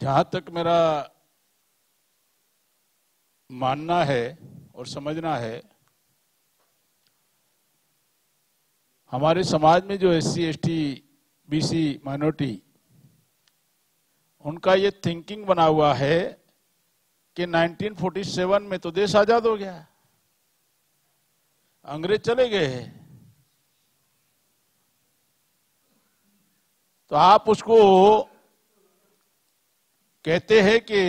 जहां तक मेरा मानना है और समझना है, हमारे समाज में जो SC ST BC माइनॉरिटी, उनका ये थिंकिंग बना हुआ है कि 1947 में तो देश आजाद हो गया, अंग्रेज चले गए, तो आप उसको कहते हैं कि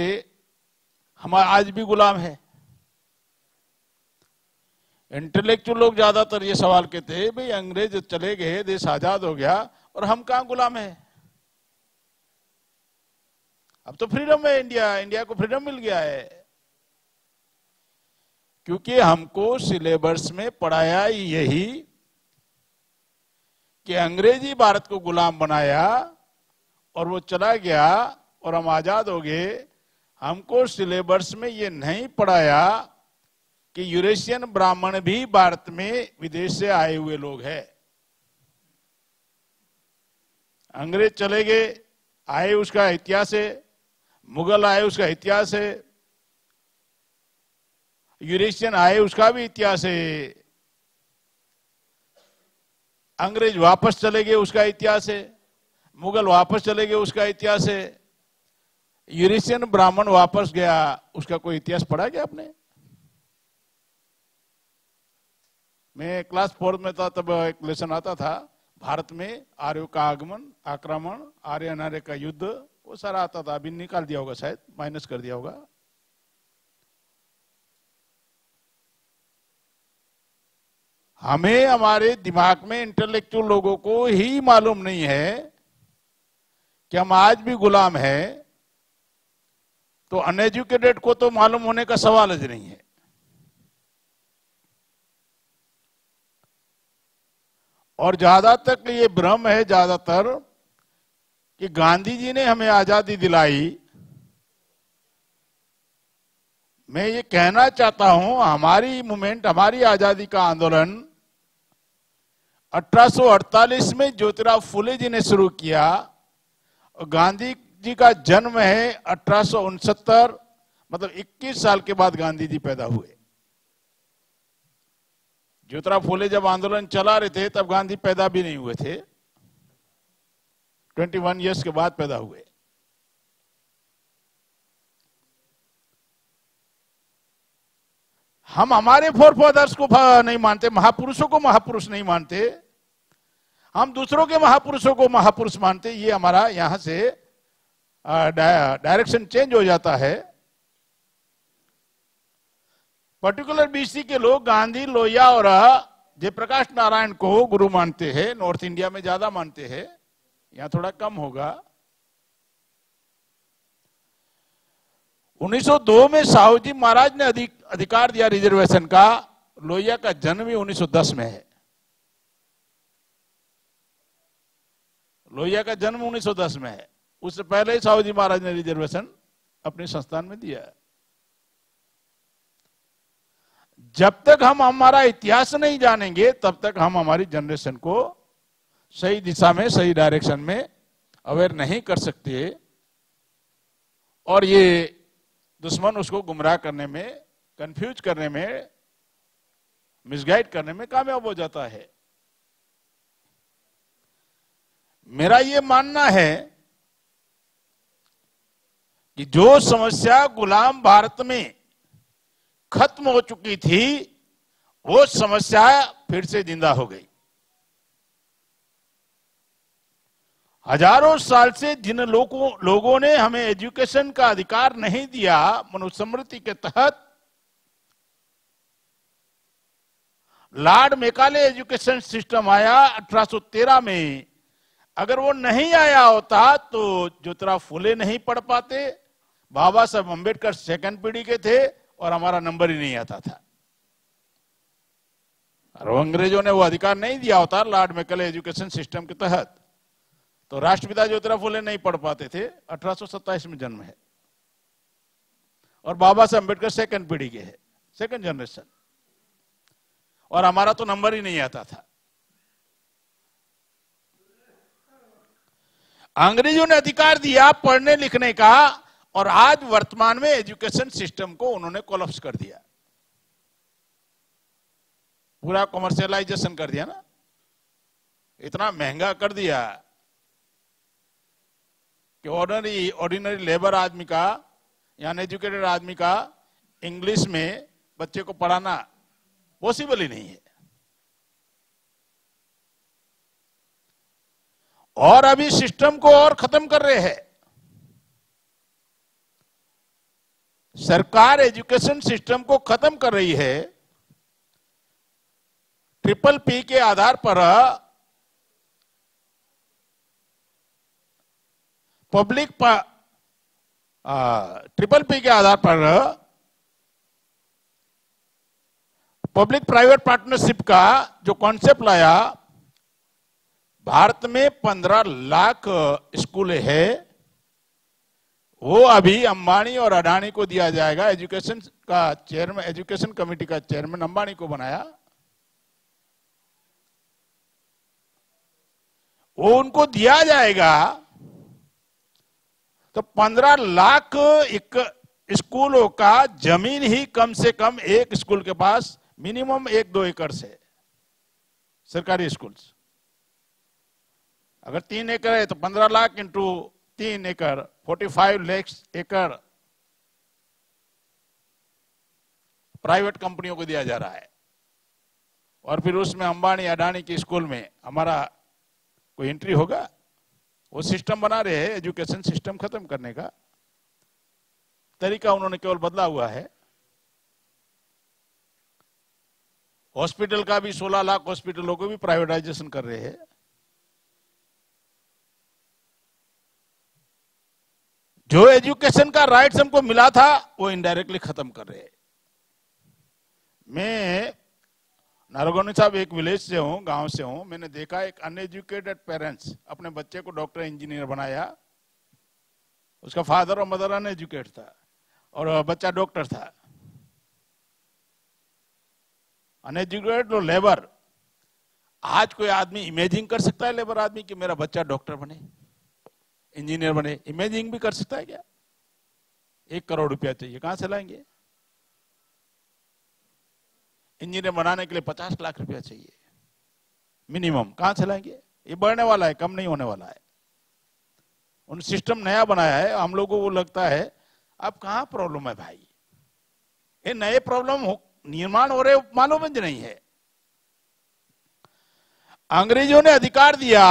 हम आज भी गुलाम है। इंटेलेक्चुअल लोग ज्यादातर ये सवाल कहते हैं, भाई अंग्रेज चले गए, देश आजाद हो गया और हम कहां गुलाम है। अब तो फ्रीडम है, इंडिया को फ्रीडम मिल गया है, क्योंकि हमको सिलेबस में पढ़ाया यही कि अंग्रेजी भारत को गुलाम बनाया और वो चला गया और हम आजाद हो गए। हमको सिलेबस में ये नहीं पढ़ाया कि यूरेशियन ब्राह्मण भी भारत में विदेश से आए हुए लोग हैं। अंग्रेज चले गए, आए उसका इतिहास है, मुगल आए उसका इतिहास है, यूरेशियन आए उसका भी इतिहास है, अंग्रेज वापस चले गए उसका इतिहास है, मुगल वापस चले गए उसका इतिहास है, यूरेशियन ब्राह्मण वापस गया उसका कोई इतिहास पढ़ा क्या आपने? मैं क्लास 4 में था तब एक लेसन आता था, भारत में आर्यों का आगमन, आक्रमण, आर्य अनार्य का युद्ध, वो सारा आता था। अभी निकाल दिया होगा, शायद माइनस कर दिया होगा। हमें हमारे दिमाग में इंटेलेक्चुअल लोगों को ही मालूम नहीं है कि हम आज भी गुलाम हैं, तो अनएजुकेटेड को तो मालूम होने का सवाल ही नहीं है। और ज्यादा तक ये भ्रम है ज्यादातर कि गांधी जी ने हमें आजादी दिलाई। मैं ये कहना चाहता हूं, हमारी मूवमेंट, हमारी आजादी का आंदोलन 1848 में ज्योतिराव फुले जी ने शुरू किया और गांधी जी का जन्म है 1869, मतलब 21 साल के बाद गांधी जी पैदा हुए। ज्योतिराव फुले जब आंदोलन चला रहे थे तब गांधी पैदा भी नहीं हुए थे, 21 इयर्स के बाद पैदा हुए। हम हमारे फोरफादर्स को नहीं मानते, महापुरुषों को महापुरुष नहीं मानते, हम दूसरों के महापुरुषों को महापुरुष मानते। ये हमारा यहां से डायरेक्शन चेंज हो जाता है। पर्टिकुलर BC के लोग गांधी, लोहिया और जयप्रकाश नारायण को गुरु मानते हैं। नॉर्थ इंडिया में ज्यादा मानते हैं, यहां थोड़ा कम होगा। 1902 में साहू जी महाराज ने अधिकार दिया रिजर्वेशन का। लोहिया का जन्म भी 1910 में है। लोहिया का जन्म 1910 में है, उससे पहले ही साहू जी महाराज ने रिजर्वेशन अपने संस्थान में दिया। जब तक हम हमारा इतिहास नहीं जानेंगे तब तक हम हमारी जनरेशन को सही दिशा में, सही डायरेक्शन में अवेयर नहीं कर सकते, और ये दुश्मन उसको गुमराह करने में, कंफ्यूज करने में, मिसगाइड करने में कामयाब हो जाता है। मेरा ये मानना है कि जो समस्या गुलाम भारत में खत्म हो चुकी थी, वो समस्या फिर से जिंदा हो गई। हजारों साल से जिन लोगों ने हमें एजुकेशन का अधिकार नहीं दिया, मनुस्मृति के तहत लॉर्ड मैकाले एजुकेशन सिस्टम आया 1813 में। अगर वो नहीं आया होता तो ज्योतिराव फुले नहीं पढ़ पाते, बाबा साहब अम्बेडकर सेकंड पीढ़ी के थे और हमारा नंबर ही नहीं आता था। और अंग्रेजों ने वो अधिकार नहीं दिया होता लॉर्ड मैकाले एजुकेशन सिस्टम के तहत, तो राष्ट्रपिता ज्योतिराव फुले नहीं पढ़ पाते थे। 1827 में जन्म है और बाबा साहब अम्बेडकर सेकंड पीढ़ी के है, सेकंड जनरेशन, और हमारा तो नंबर ही नहीं आता था। अंग्रेजों ने अधिकार दिया पढ़ने लिखने का, और आज वर्तमान में एजुकेशन सिस्टम को उन्होंने कोलैप्स कर दिया, पूरा कमर्शियलाइजेशन कर दिया ना, इतना महंगा कर दिया कि ऑर्डिनरी लेबर आदमी का या अनएजुकेटेड आदमी का इंग्लिश में बच्चे को पढ़ाना पॉसिबल ही नहीं है। और अभी सिस्टम को और खत्म कर रहे हैं। सरकार एजुकेशन सिस्टम को खत्म कर रही है। ट्रिपल पी के आधार पर ट्रिपल पी के आधार पर पब्लिक प्राइवेट पार्टनरशिप का जो कॉन्सेप्ट लाया, भारत में 15 लाख स्कूल है, वो अभी अंबानी और अडानी को दिया जाएगा। एजुकेशन का चेयरमैन, एजुकेशन कमेटी का चेयरमैन अंबानी को बनाया, वो उनको दिया जाएगा। तो 15 लाख एक स्कूलों का जमीन ही कम से कम एक स्कूल के पास मिनिमम 1-2 एकड़ से, सरकारी स्कूल्स। अगर 3 एकड़ है तो 15 लाख इंटू 3 एकड़ 45 लाख एकड़ प्राइवेट कंपनियों को दिया जा रहा है। और फिर उसमें अंबानी अडानी के स्कूल में हमारा कोई एंट्री होगा? वो सिस्टम बना रहे हैं, एजुकेशन सिस्टम खत्म करने का तरीका उन्होंने केवल बदला हुआ है। हॉस्पिटल का भी 16 लाख हॉस्पिटलों को भी प्राइवेटाइजेशन कर रहे हैं। जो एजुकेशन का राइट्स हमको मिला था वो इनडायरेक्टली खत्म कर रहे हैं। मैं नारगोनी साहब एक विलेज से हूं, गांव से हूं। मैंने देखा एक अनएजुकेटेड पेरेंट्स अपने बच्चे को डॉक्टर इंजीनियर बनाया। उसका फादर और मदर अनएजुकेट था और बच्चा डॉक्टर था। अनएजुकेटेड और लेबर। आज कोई आदमी इमेजिन कर सकता है, लेबर आदमी, कि मेरा बच्चा डॉक्टर बने, इंजीनियर बने? इमेजिन भी कर सकता है क्या? 1 करोड़ रुपया चाहिए, कहां से लाएंगे? इंजीनियर बनाने के लिए 50 लाख रुपया चाहिए मिनिमम, कहां से लाएंगे? ये बढ़ने वाला है, कम नहीं होने वाला है। उन सिस्टम नया बनाया है, हम लोगों को लगता है अब कहां प्रॉब्लम है भाई? ये नए प्रॉब्लम निर्माण हो रहे, मालूम नहीं है। अंग्रेजों ने अधिकार दिया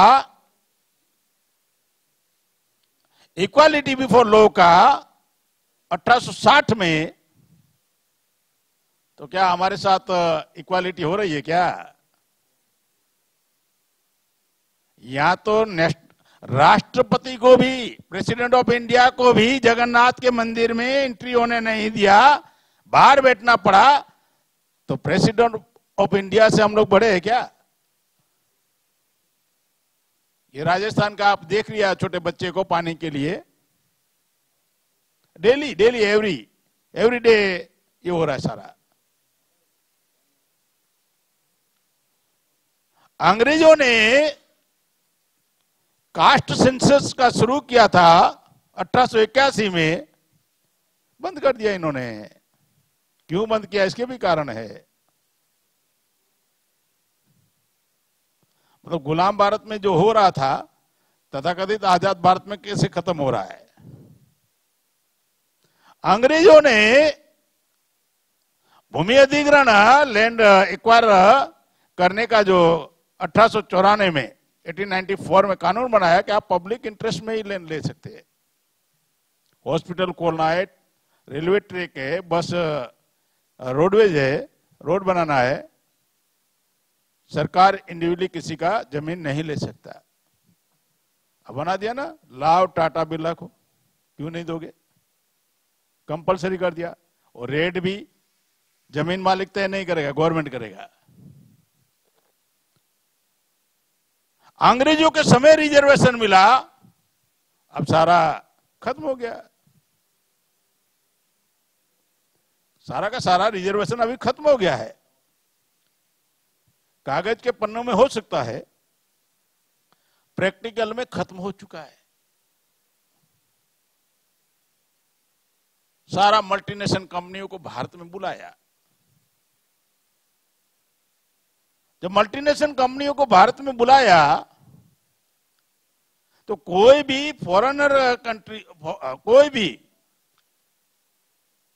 इक्वालिटी बिफोर लॉ का 1860 में, तो क्या हमारे साथ इक्वालिटी हो रही है क्या? या तो राष्ट्रपति को भी, प्रेसिडेंट ऑफ इंडिया को भी जगन्नाथ के मंदिर में एंट्री होने नहीं दिया, बाहर बैठना पड़ा। तो प्रेसिडेंट ऑफ इंडिया से हम लोग बड़े हैं क्या? ये राजस्थान का आप देख लिया, छोटे बच्चे को पानी के लिए डेली एवरी डे ये हो रहा है सारा। अंग्रेजों ने कास्ट सेंसस का शुरू किया था 1881 में, बंद कर दिया इन्होंने। क्यों बंद किया? इसके भी कारण है। मतलब गुलाम भारत में जो हो रहा था, तथाकथित आजाद भारत में कैसे खत्म हो रहा है। अंग्रेजों ने भूमि अधिग्रहण, लैंड एक्वायर करने का जो 1894 में 1894 में कानून बनाया कि आप पब्लिक इंटरेस्ट में ही लैंड ले सकते हैं। हॉस्पिटल खोलना है, रेलवे ट्रैक है, बस रोडवेज है, रोड बनाना है, सरकार इंडिविजुअली किसी का जमीन नहीं ले सकता। अब बना दिया ना, लाओ टाटा बिरला को, क्यों नहीं दोगे? कंपलसरी कर दिया। और रेट भी जमीन मालिक तय नहीं करेगा, गवर्नमेंट करेगा। अंग्रेजों के समय रिजर्वेशन मिला, अब सारा खत्म हो गया। सारा का सारा रिजर्वेशन अभी खत्म हो गया है। कागज के पन्नों में हो सकता है, प्रैक्टिकल में खत्म हो चुका है। सारा मल्टीनेशनल कंपनियों को भारत में बुलाया। जब मल्टीनेशनल कंपनियों को भारत में बुलाया तो कोई भी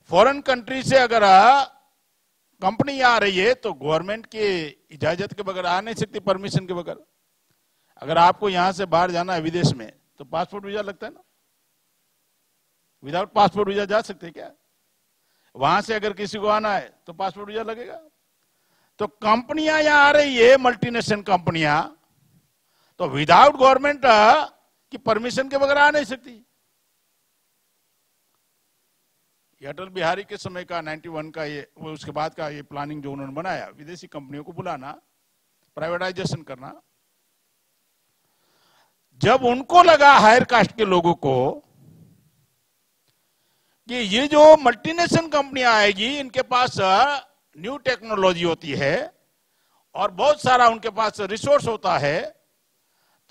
फॉरेन कंट्री से अगर कंपनी आ रही है तो गवर्नमेंट की इजाजत के बगैर आ नहीं सकती, परमिशन के बगैर। अगर आपको यहां से बाहर जाना है विदेश में तो पासपोर्ट वीजा लगता है ना, विदाउट पासपोर्ट वीजा जा सकते क्या? वहां से अगर किसी को आना है तो पासपोर्ट वीजा लगेगा। तो कंपनियां यहां आ रही है, मल्टीनेशनल कंपनियां, तो विदाउट गवर्नमेंट की परमिशन के बगैर आ नहीं सकती। अटल बिहारी के समय का 91 का ये उसके बाद का ये प्लानिंग जो उन्होंने बनाया, विदेशी कंपनियों को बुलाना, प्राइवेटाइजेशन करना। जब उनको लगा हायर कास्ट के लोगों को कि ये जो मल्टीनेशनल कंपनियां आएगी इनके पास न्यू टेक्नोलॉजी होती है और बहुत सारा उनके पास रिसोर्स होता है,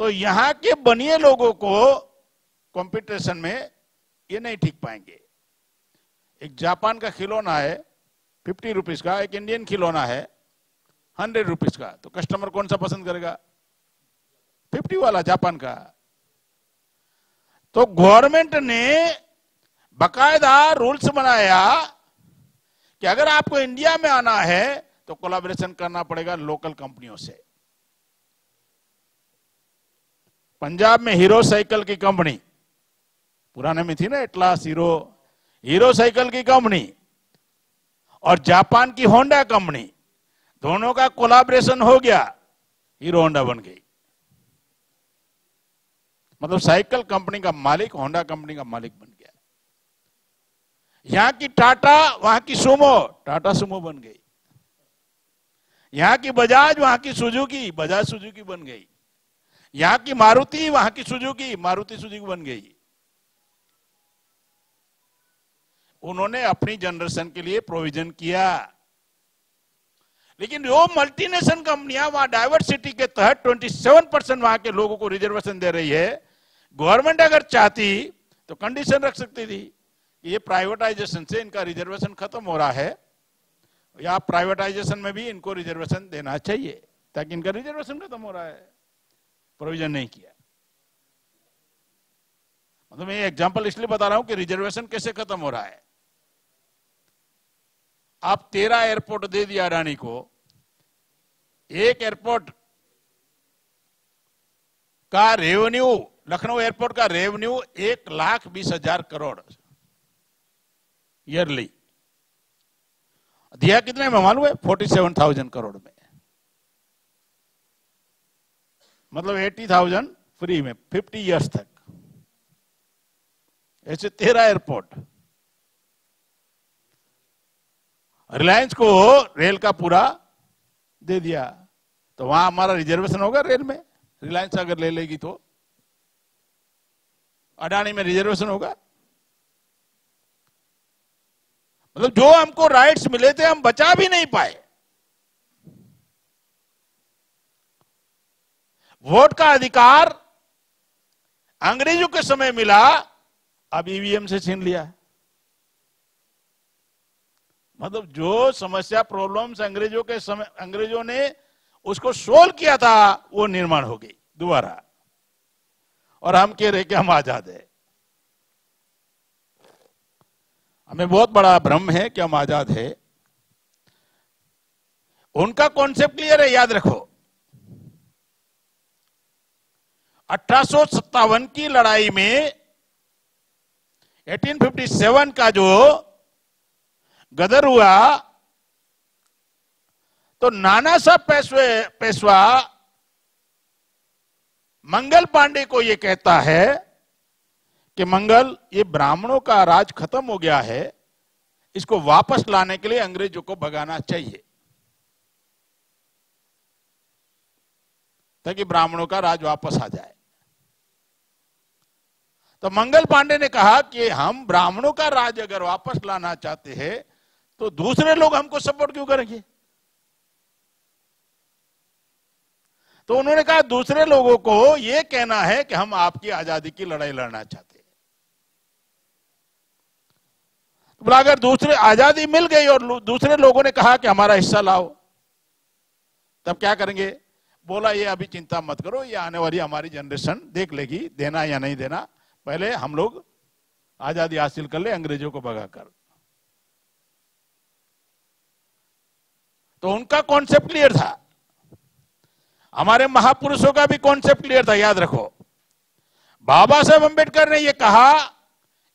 तो यहां के बनिए लोगों को कंपटीशन में ये नहीं ठीक पाएंगे। एक जापान का खिलौना है 50 रुपीज का, एक इंडियन खिलौना है 100 रुपीज का, तो कस्टमर कौन सा पसंद करेगा? 50 वाला जापान का। तो गवर्नमेंट ने बकायदा रूल्स बनाया कि अगर आपको इंडिया में आना है तो कोलैबोरेशन करना पड़ेगा लोकल कंपनियों से। पंजाब में हीरो साइकिल की कंपनी, पुराने में थी ना एटलास, हीरो साइकिल की कंपनी और जापान की होंडा कंपनी, दोनों का कोलैबोरेशन हो गया, हीरो होंडा बन गई। मतलब साइकिल कंपनी का मालिक होंडा कंपनी का मालिक बन गया। यहां की टाटा, वहां की सुमो, टाटा सुमो बन गई। यहां की बजाज, वहां की सुजुकी, बजाज सुजुकी बन गई। यहां की मारुति, वहां की सुजुकी, मारुति सुजुकी बन गई। उन्होंने अपनी जनरेशन के लिए प्रोविजन किया। लेकिन जो मल्टीनेशनल कंपनियां वहां डाइवर्सिटी के तहत 27% वहां के लोगों को रिजर्वेशन दे रही है, गवर्नमेंट अगर चाहती तो कंडीशन रख सकती थी कि ये प्राइवेटाइजेशन से इनका रिजर्वेशन खत्म हो रहा है, या प्राइवेटाइजेशन में भी इनको रिजर्वेशन देना चाहिए ताकि इनका रिजर्वेशन खत्म हो रहा है। प्रोविजन नहीं किया। मतलब मैं एग्जांपल इसलिए बता रहा हूं कि रिजर्वेशन कैसे खत्म हो रहा है। आप 13 एयरपोर्ट दे दिया अडानी को, एक एयरपोर्ट का रेवेन्यू, लखनऊ एयरपोर्ट का रेवेन्यू 1,20,000 करोड़ ईयरली, दिया कितने में मालूम है? 47,000 करोड़ में। मतलब 80,000 फ्री में 50 इयर्स तक। ऐसे 13 एयरपोर्ट। रिलायंस को रेल का पूरा दे दिया, तो वहां हमारा रिजर्वेशन होगा रेल में? रिलायंस अगर ले लेगी तो अडानी में रिजर्वेशन होगा? मतलब जो हमको राइट्स मिले थे हम बचा भी नहीं पाए। वोट का अधिकार अंग्रेजों के समय मिला, अब ईवीएम से छीन लिया। मतलब जो समस्या, प्रॉब्लम्स अंग्रेजों के समय, अंग्रेजों ने उसको सोल्व किया था, वो निर्माण हो गई दोबारा, और हम कह रहे कि हम आजाद है। हमें बहुत बड़ा भ्रम है कि हम आजाद है। उनका कॉन्सेप्ट क्लियर है, याद रखो। 1857 की लड़ाई में 1857 का जो गदर हुआ, तो नाना साहब पेशवा मंगल पांडे को यह कहता है कि मंगल, ये ब्राह्मणों का राज खत्म हो गया है, इसको वापस लाने के लिए अंग्रेजों को भगाना चाहिए ताकि ब्राह्मणों का राज वापस आ जाए। तो मंगल पांडे ने कहा कि हम ब्राह्मणों का राज अगर वापस लाना चाहते हैं तो दूसरे लोग हमको सपोर्ट क्यों करेंगे? तो उन्होंने कहा दूसरे लोगों को यह कहना है कि हम आपकी आजादी की लड़ाई लड़ना चाहते हैं। बोला अगर दूसरे आजादी मिल गई और दूसरे लोगों ने कहा कि हमारा हिस्सा लाओ, तब क्या करेंगे? बोला ये अभी चिंता मत करो, ये आने वाली हमारी जनरेशन देख लेगी देना या नहीं देना, पहले हम लोग आजादी हासिल कर ले अंग्रेजों को भगाकर। तो उनका कॉन्सेप्ट क्लियर था, हमारे महापुरुषों का भी कॉन्सेप्ट क्लियर था। याद रखो, बाबा साहेब अम्बेडकर ने यह कहा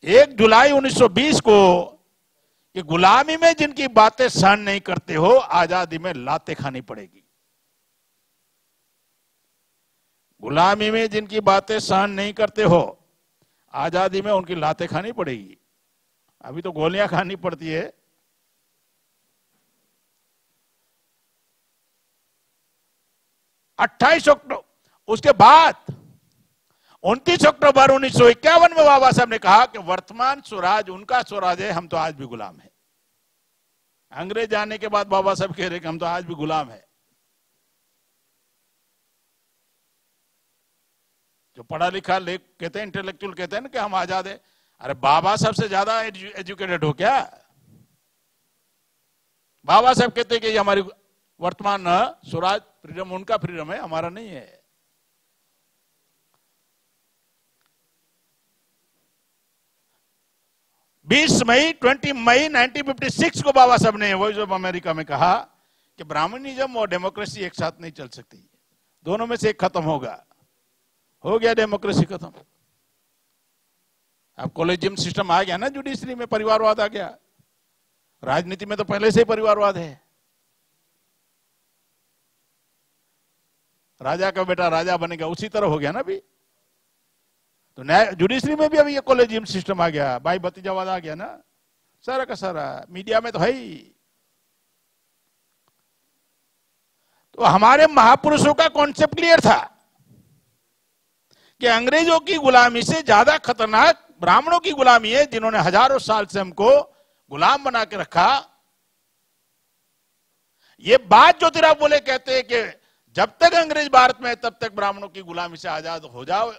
1 जुलाई 1920 को कि गुलामी में जिनकी बातें सहन नहीं करते हो, आजादी में लाते खानी पड़ेगी। गुलामी में जिनकी बातें सहन नहीं करते हो, आजादी में उनकी लाते खानी पड़ेगी। अभी तो गोलियां खानी पड़ती है। 28 अक्टूबर, उसके बाद 29 अक्टूबर 1951 में बाबा साहब ने कहा कि वर्तमान स्वराज उनका स्वराज है, हम तो आज भी गुलाम हैं। अंग्रेज आने के बाद बाबा साहब कह रहे कि हम तो आज भी गुलाम हैं। जो पढ़ा लिखा लेख कहते हैं, इंटेलेक्चुअल कहते हैं ना कि हम आजाद है। अरे बाबा साहब से ज्यादा एजुकेटेड हो क्या? बाबा साहब कहते हैं कि ये हमारी वर्तमान स्वराज फ्रीडम उनका फ्रीडम है, हमारा नहीं है। बीस मई 1956 को बाबा साहब ने वॉइस ऑफ अमेरिका में कहा कि ब्राह्मणिज्म और डेमोक्रेसी एक साथ नहीं चल सकती, दोनों में से एक खत्म होगा। हो गया डेमोक्रेसी खत्म। अब कॉलेजियम सिस्टम आ गया ना, जुडिशरी में परिवारवाद आ गया। राजनीति में तो पहले से ही परिवारवाद है। राजा का बेटा राजा बनेगा, उसी तरह हो गया ना। अभी तो न्याय जुडिशरी में भी अभी ये कॉलेजियम सिस्टम आ गया, भाई भतीजावाद आ गया ना, सारा का सारा मीडिया में तो है ही। तो हमारे महापुरुषों का कॉन्सेप्ट क्लियर था कि अंग्रेजों की गुलामी से ज्यादा खतरनाक ब्राह्मणों की गुलामी है, जिन्होंने हजारों साल से हमको गुलाम बना के रखा। ये बात ज्योतिराव फुले कहते हैं कि जब तक अंग्रेज भारत में है तब तक ब्राह्मणों की गुलामी से आजाद हो जाओ,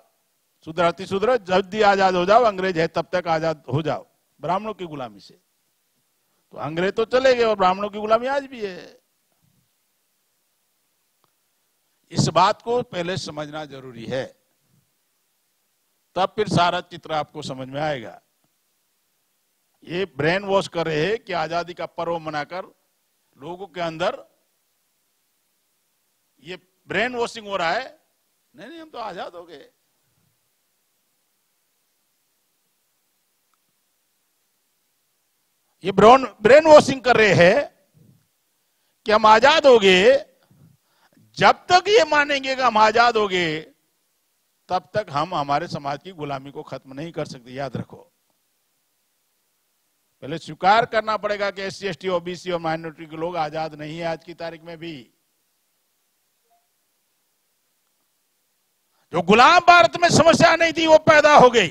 सुधरती सुधर, जल्दी आजाद हो जाओ, अंग्रेज है तब तक आजाद हो जाओ ब्राह्मणों की गुलामी से। तो अंग्रेज तो चले गए और ब्राह्मणों की गुलामी आज भी है। इस बात को पहले समझना जरूरी है, तब फिर सारा चित्र आपको समझ में आएगा। ये ब्रेन वॉश कर रहे हैं कि आजादी का पर्व मनाकर लोगों के अंदर ये ब्रेन वॉशिंग हो रहा है। नहीं नहीं, हम तो आजाद हो गए। ये ब्रेन वॉशिंग कर रहे हैं कि हम आजाद हो गए। जब तक ये मानेंगे कि हम आजाद हो गए, तब तक हम हमारे समाज की गुलामी को खत्म नहीं कर सकते। याद रखो, पहले स्वीकार करना पड़ेगा कि SC ST OBC और माइनॉरिटी के लोग आजाद नहीं है आज की तारीख में भी। जो गुलाम भारत में समस्या नहीं थी वो पैदा हो गई।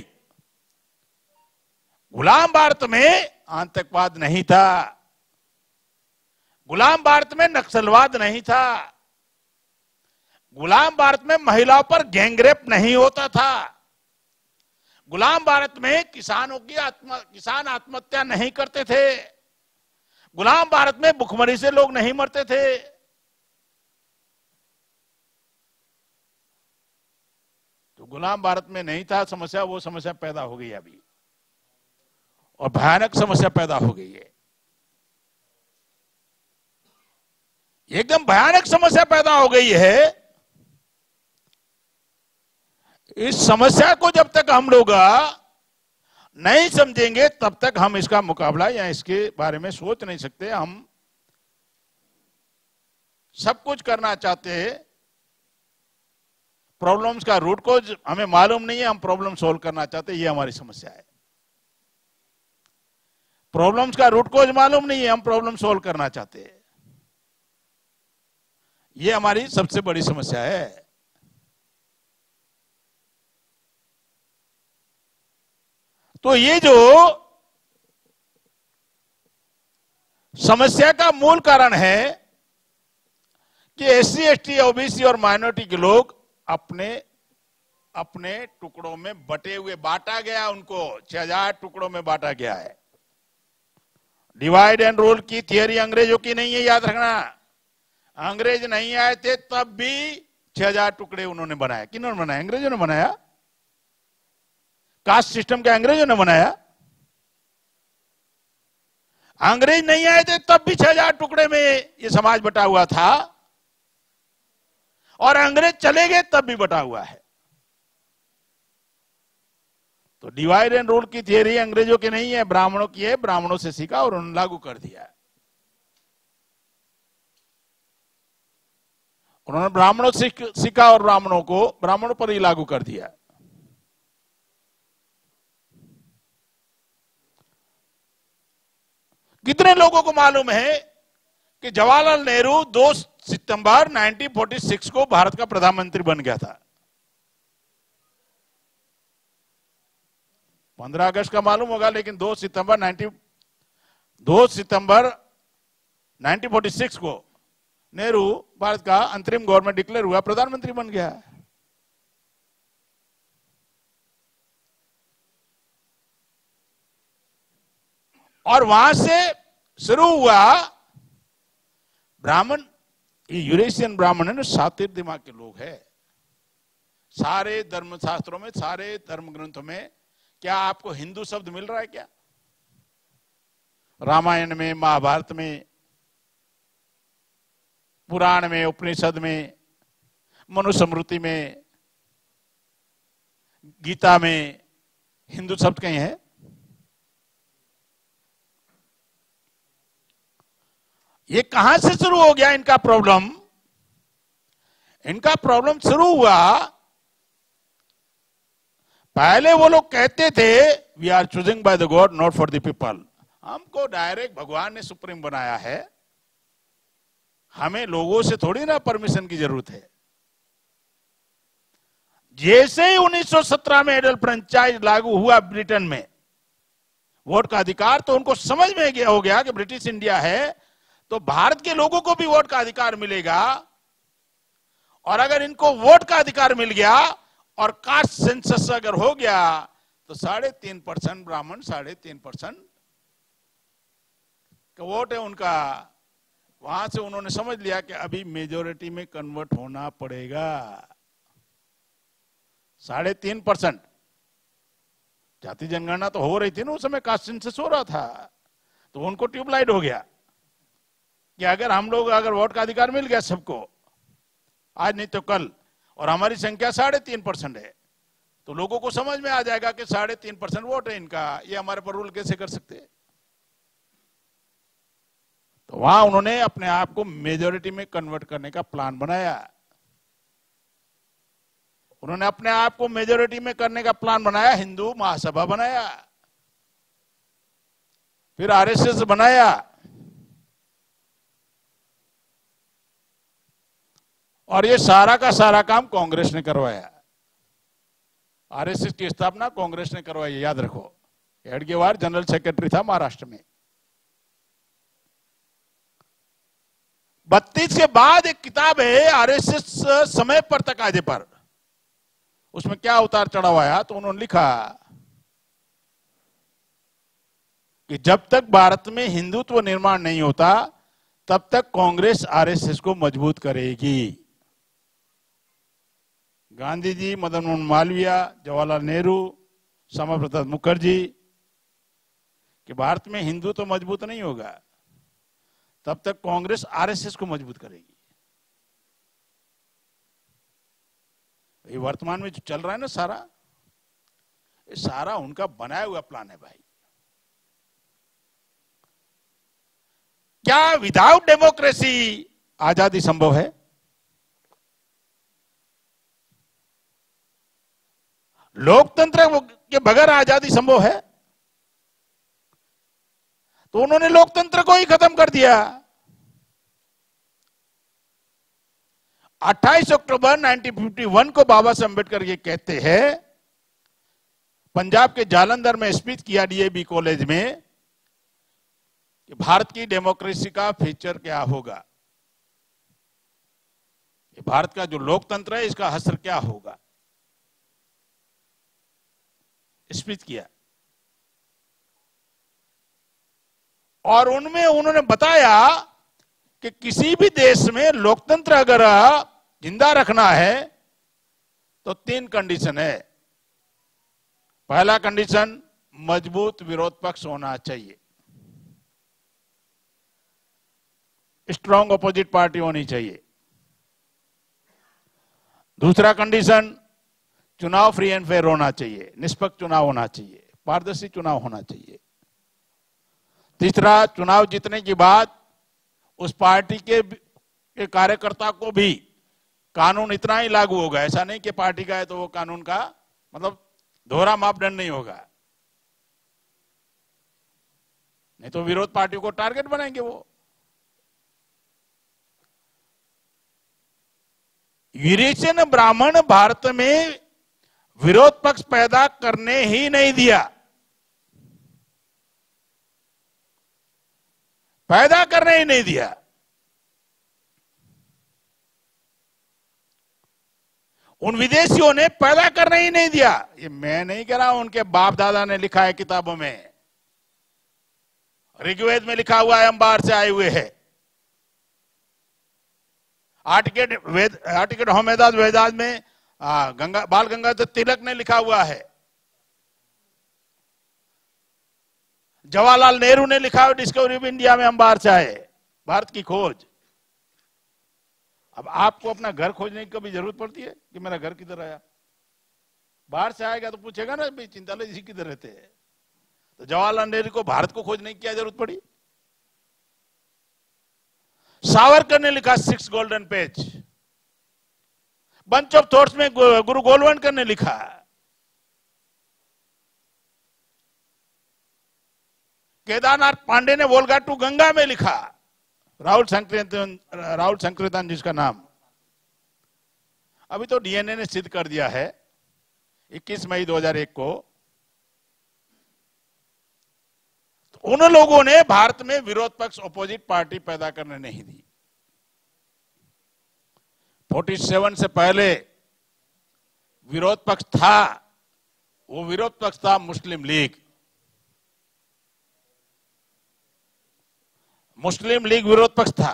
गुलाम भारत में आतंकवाद नहीं था, गुलाम भारत में नक्सलवाद नहीं था, गुलाम भारत में महिलाओं पर गैंगरेप नहीं होता था, गुलाम भारत में किसान आत्महत्या नहीं करते थे, गुलाम भारत में भुखमरी से लोग नहीं मरते थे। तो गुलाम भारत में नहीं था समस्या, वो समस्या पैदा हो गई अभी, और भयानक समस्या पैदा हो गई है। एकदम भयानक समस्या पैदा हो गई है। इस समस्या को जब तक हम लोग नहीं समझेंगे तब तक हम इसका मुकाबला या इसके बारे में सोच नहीं सकते। हम सब कुछ करना चाहते हैं, प्रॉब्लम्स का रूट को हमें मालूम नहीं है, हम प्रॉब्लम सॉल्व करना चाहते हैं, ये हमारी समस्या है। प्रॉब्लम्स का रूट कोज मालूम नहीं है, हम प्रॉब्लम सॉल्व करना चाहते हैं, ये हमारी सबसे बड़ी समस्या है। तो ये जो समस्या का मूल कारण है कि SC ST OBC और माइनॉरिटी के लोग अपने अपने टुकड़ों में बटे हुए, बांटा गया उनको 6000 टुकड़ों में बांटा गया है। डिवाइड एंड रूल की थियरी अंग्रेजों की नहीं है, याद रखना। अंग्रेज नहीं आए थे तब भी 6000 टुकड़े उन्होंने बनाया। किन्होंने बनाया? अंग्रेजों ने बनाया। कास्ट सिस्टम क्या अंग्रेजों ने बनाया? अंग्रेज नहीं आए थे तब भी 6000 टुकड़े में ये समाज बटा हुआ था, और अंग्रेज चले गए तब भी बटा हुआ है। तो डिवाइड एंड रूल की थियरी अंग्रेजों की नहीं है, ब्राह्मणों की है। ब्राह्मणों से सीखा और उन्होंने लागू कर दिया। उन्होंने ब्राह्मणों से सीखा और ब्राह्मणों पर ही लागू कर दिया। कितने लोगों को मालूम है कि जवाहरलाल नेहरू 2 सितंबर 1946 को भारत का प्रधानमंत्री बन गया था? 15 अगस्त का मालूम होगा, लेकिन 2 सितंबर 1946 को नेहरू भारत का अंतरिम गवर्नमेंट डिक्लेयर हुआ, प्रधानमंत्री बन गया। और वहां से शुरू हुआ ब्राह्मण। ये यूरेशियन ब्राह्मण है ना, सातिर दिमाग के लोग हैं। सारे धर्मशास्त्रों में, सारे धर्म ग्रंथों में क्या आपको हिंदू शब्द मिल रहा है? क्या रामायण में, महाभारत में, पुराण में, उपनिषद में, मनुस्मृति में, गीता में हिंदू शब्द कहीं है? ये कहां से शुरू हो गया इनका प्रॉब्लम? इनका प्रॉब्लम शुरू हुआ, पहले वो लोग कहते थे we are choosing by the God not for the people. हमको डायरेक्ट भगवान ने सुप्रीम बनाया है, हमें लोगों से थोड़ी ना परमिशन की जरूरत है। जैसे ही 1917 में एडल्ट फ्रेंचाइज लागू हुआ ब्रिटेन में, वोट का अधिकार, तो उनको समझ में हो गया कि ब्रिटिश इंडिया है तो भारत के लोगों को भी वोट का अधिकार मिलेगा, और अगर इनको वोट का अधिकार मिल गया और कास्ट सेंसस अगर हो गया तो 3.5% ब्राह्मण, 3.5% का वोट है उनका। वहां से उन्होंने समझ लिया कि अभी मेजोरिटी में कन्वर्ट होना पड़ेगा। 3.5% जाति जनगणना तो हो रही थी ना उस समय, कास्ट सेंसस हो रहा था, तो उनको ट्यूबलाइट हो गया कि अगर हम लोग, अगर वोट का अधिकार मिल गया सबको, आज नहीं तो कल, और हमारी संख्या 3.5% है, तो लोगों को समझ में आ जाएगा कि 3.5% वोट है इनका, ये हमारे पर रूल कैसे कर सकते हैं। तो वहां उन्होंने अपने आप को मेजॉरिटी में कन्वर्ट करने का प्लान बनाया। उन्होंने अपने आप को मेजॉरिटी में करने का प्लान बनाया, हिंदू महासभा बनाया, फिर आरएसएस बनाया, और ये सारा का सारा काम कांग्रेस ने करवाया। आरएसएस की स्थापना कांग्रेस ने करवाई, याद रखो। हेडगेवार जनरल सेक्रेटरी था महाराष्ट्र में। 32 के बाद एक किताब है आरएसएस समय पर तकाजे पर, उसमें क्या उतार चढ़ाव आया, तो उन्होंने लिखा कि जब तक भारत में हिंदुत्व निर्माण नहीं होता तब तक कांग्रेस आरएसएस को मजबूत करेगी। गांधी जी, मदन मोहन मालवीय, जवाहरलाल नेहरू, श्यामा प्रसाद मुखर्जी, कि भारत में हिंदू तो मजबूत नहीं होगा तब तक कांग्रेस आरएसएस को मजबूत करेगी। ये वर्तमान में जो चल रहा है ना सारा, ये सारा उनका बनाया हुआ प्लान है भाई। क्या विदाउट डेमोक्रेसी आजादी संभव है? लोकतंत्र के बगैर आजादी संभव है? तो उन्होंने लोकतंत्र को ही खत्म कर दिया। 28 अक्टूबर 1951 को बाबा साहब अम्बेडकर ये कहते हैं, पंजाब के जालंधर में स्पीच किया डीएवी कॉलेज में, कि भारत की डेमोक्रेसी का फीचर क्या होगा, भारत का जो लोकतंत्र है इसका असर क्या होगा, स्पीच किया। और उनमें उन्होंने बताया कि किसी भी देश में लोकतंत्र अगर जिंदा रखना है तो 3 कंडीशन है। पहला कंडीशन, मजबूत विरोध पक्ष होना चाहिए, स्ट्रांग अपोजिट पार्टी होनी चाहिए। दूसरा कंडीशन, चुनाव फ्री एंड फेयर होना चाहिए, निष्पक्ष चुनाव होना चाहिए, पारदर्शी चुनाव होना चाहिए। तीसरा, चुनाव जीतने के बाद उस पार्टी के कार्यकर्ता को भी कानून इतना ही लागू होगा, ऐसा नहीं कि पार्टी का है तो वो कानून का मतलब दोहरा मापदंड नहीं होगा, नहीं तो विरोध पार्टी को टारगेट बनाएंगे वो। यूरेशियन ब्राह्मण भारत में विरोध पक्ष पैदा करने ही नहीं दिया, पैदा करने ही नहीं दिया। उन विदेशियों ने पैदा करने ही नहीं दिया। ये मैं नहीं कह रहा हूं, उनके बाप दादा ने लिखा है किताबों में, ऋग्वेद में लिखा हुआ है, अंबार से आए हुए हैं। आर्टिकेट होमेदास वेदास में बाल गंगाधर तिलक ने लिखा हुआ है, जवाहरलाल नेहरू ने लिखा हुआ डिस्कवरी ऑफ इंडिया में, अंबार से आए, भारत की खोज। अब आपको अपना घर खोजने की कभी जरूरत पड़ती है कि मेरा घर किधर आया? बाहर से आएगा तो पूछेगा ना भाई चिंतालय जी किधर रहते हैं। तो जवाहरलाल नेहरू को भारत को खोजने की क्या जरूरत पड़ी? सावरकर ने लिखा 6 golden page, bunch of thoughts में गुरु गोलवलकर ने लिखा, केदारनाथ पांडे ने वोल्गा टू गंगा में लिखा, राहुल संकीर्तन जिसका नाम। अभी तो डीएनए ने सिद्ध कर दिया है 21 मई 2001 को, तो उन लोगों ने भारत में विरोध पक्ष अपोजिट पार्टी पैदा करने नहीं दी। 47 से पहले विरोध पक्ष था, वो विरोध पक्ष था मुस्लिम लीग। मुस्लिम लीग विरोध पक्ष था।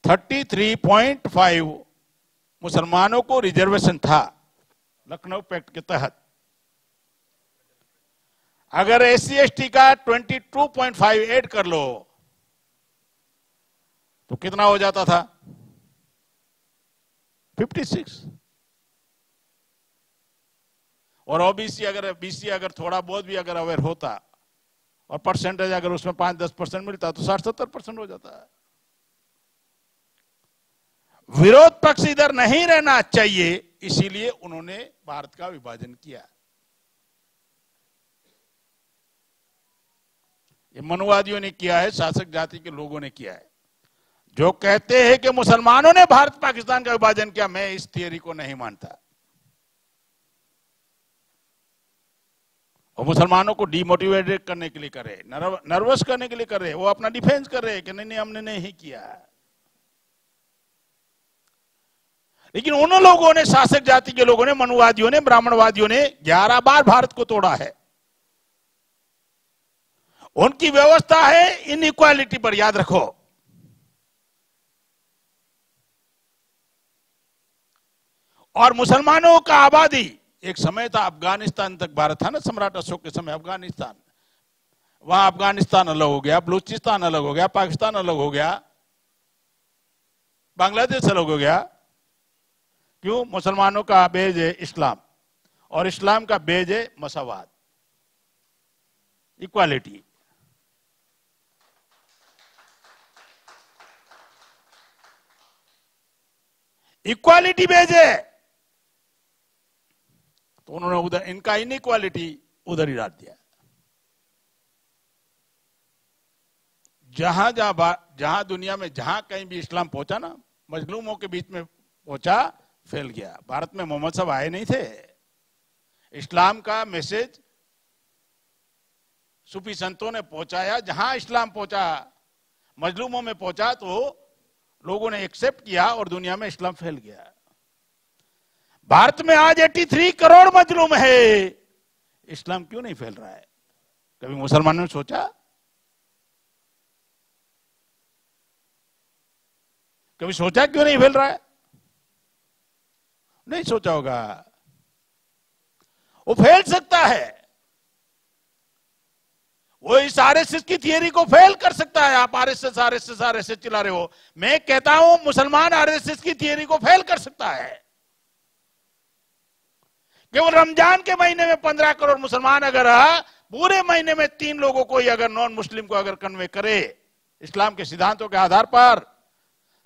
33.5 मुसलमानों को रिजर्वेशन था लखनऊ पैक्ट के तहत। अगर एससी एसटी का 22.5 ऐड कर लो तो कितना हो जाता था? 56। और ओबीसी अगर थोड़ा बहुत भी अगर अवेयर होता और परसेंटेज अगर उसमें 5-10% मिलता तो 60-70% हो जाता है। विरोध पक्ष इधर नहीं रहना चाहिए, इसीलिए उन्होंने भारत का विभाजन किया। ये मनुवादियों ने किया है, शासक जाति के लोगों ने किया है। जो कहते हैं कि मुसलमानों ने भारत पाकिस्तान का विभाजन किया, मैं इस थियरी को नहीं मानता। वो मुसलमानों को डिमोटिवेटेड करने के लिए कर रहे, नर्वस करने के लिए कर रहे, वो अपना डिफेंस कर रहे कि नहीं हमने नहीं किया। लेकिन उन लोगों ने, शासक जाति के लोगों ने, मनुवादियों ने, ब्राह्मणवादियों ने 11 बार भारत को तोड़ा है। उनकी व्यवस्था है इनइक्वालिटी पर, याद रखो। और मुसलमानों का आबादी, एक समय था अफगानिस्तान तक भारत था ना, सम्राट अशोक के समय अफगानिस्तान, वहां अफगानिस्तान अलग हो गया, बलूचिस्तान अलग हो गया, पाकिस्तान अलग हो गया, बांग्लादेश अलग हो गया। क्यों? मुसलमानों का बेज है इस्लाम और इस्लाम का बेज है मसावात, इक्वालिटी। इक्वालिटी बेज है, तो उन्होंने उधर इनका इनइक्वालिटी उधर ही डाल दिया। जहां दुनिया में जहां कहीं भी इस्लाम पहुंचा ना, मजलूमों के बीच में पहुंचा, फैल गया। भारत में मोहम्मद साहब आए नहीं थे। इस्लाम का मैसेज सूफी संतों ने पहुंचाया, जहां इस्लाम पहुंचा, मजलूमों में पहुंचा, तो लोगों ने एक्सेप्ट किया और दुनिया में इस्लाम फैल गया। भारत में आज 83 करोड़ मजलूम है, इस्लाम क्यों नहीं फैल रहा है? कभी मुसलमानों ने सोचा? कभी सोचा क्यों नहीं फैल रहा है? नहीं सोचा होगा। वो फैल सकता है, वो इस आरएसएस की थियरी को फेल कर सकता है। आप आरएसएस आरएसएस आरएसएस चिल्ला रहे हो, मैं कहता हूं मुसलमान आरएसएस की थियरी को फेल कर सकता है। केवल रमजान के महीने में 15 करोड़ मुसलमान अगर पूरे महीने में 3 लोगों को या अगर नॉन मुस्लिम को अगर कन्वे करे इस्लाम के सिद्धांतों के आधार पर,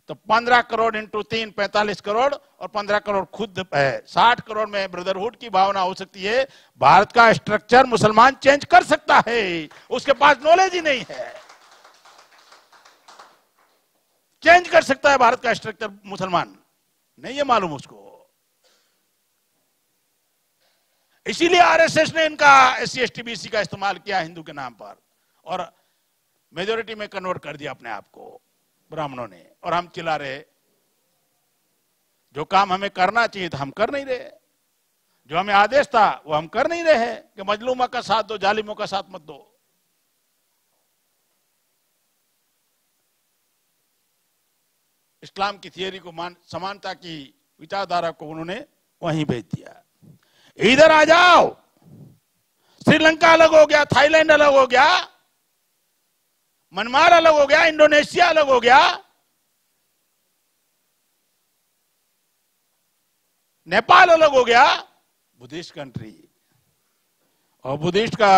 तो 15 करोड़ इंटू 3 45 करोड़ और 15 करोड़ खुद है, 60 करोड़ में ब्रदरहुड की भावना हो सकती है। भारत का स्ट्रक्चर मुसलमान चेंज कर सकता है, उसके पास नॉलेज ही नहीं है। चेंज कर सकता है भारत का स्ट्रक्चर मुसलमान, नहीं है मालूम उसको। इसीलिए आरएसएस ने इनका एससी एसटी बीसी का इस्तेमाल किया हिंदू के नाम पर और मेजोरिटी में कन्वर्ट कर दिया अपने आप को ब्राह्मणों ने। और हम चिल्ला रहे, जो काम हमें करना चाहिए था हम कर नहीं रहे, जो हमें आदेश था वो हम कर नहीं रहे कि मजलूमा का साथ दो, जालिमों का साथ मत दो। इस्लाम की थियरी को समानता की विचारधारा को उन्होंने वहीं भेज दिया। इधर आ जाओ, श्रीलंका अलग हो गया, थाईलैंड अलग हो गया, म्यांमार अलग हो गया, इंडोनेशिया अलग हो गया, नेपाल अलग हो गया, बुद्धिस्ट कंट्री। और बुद्धिस्ट का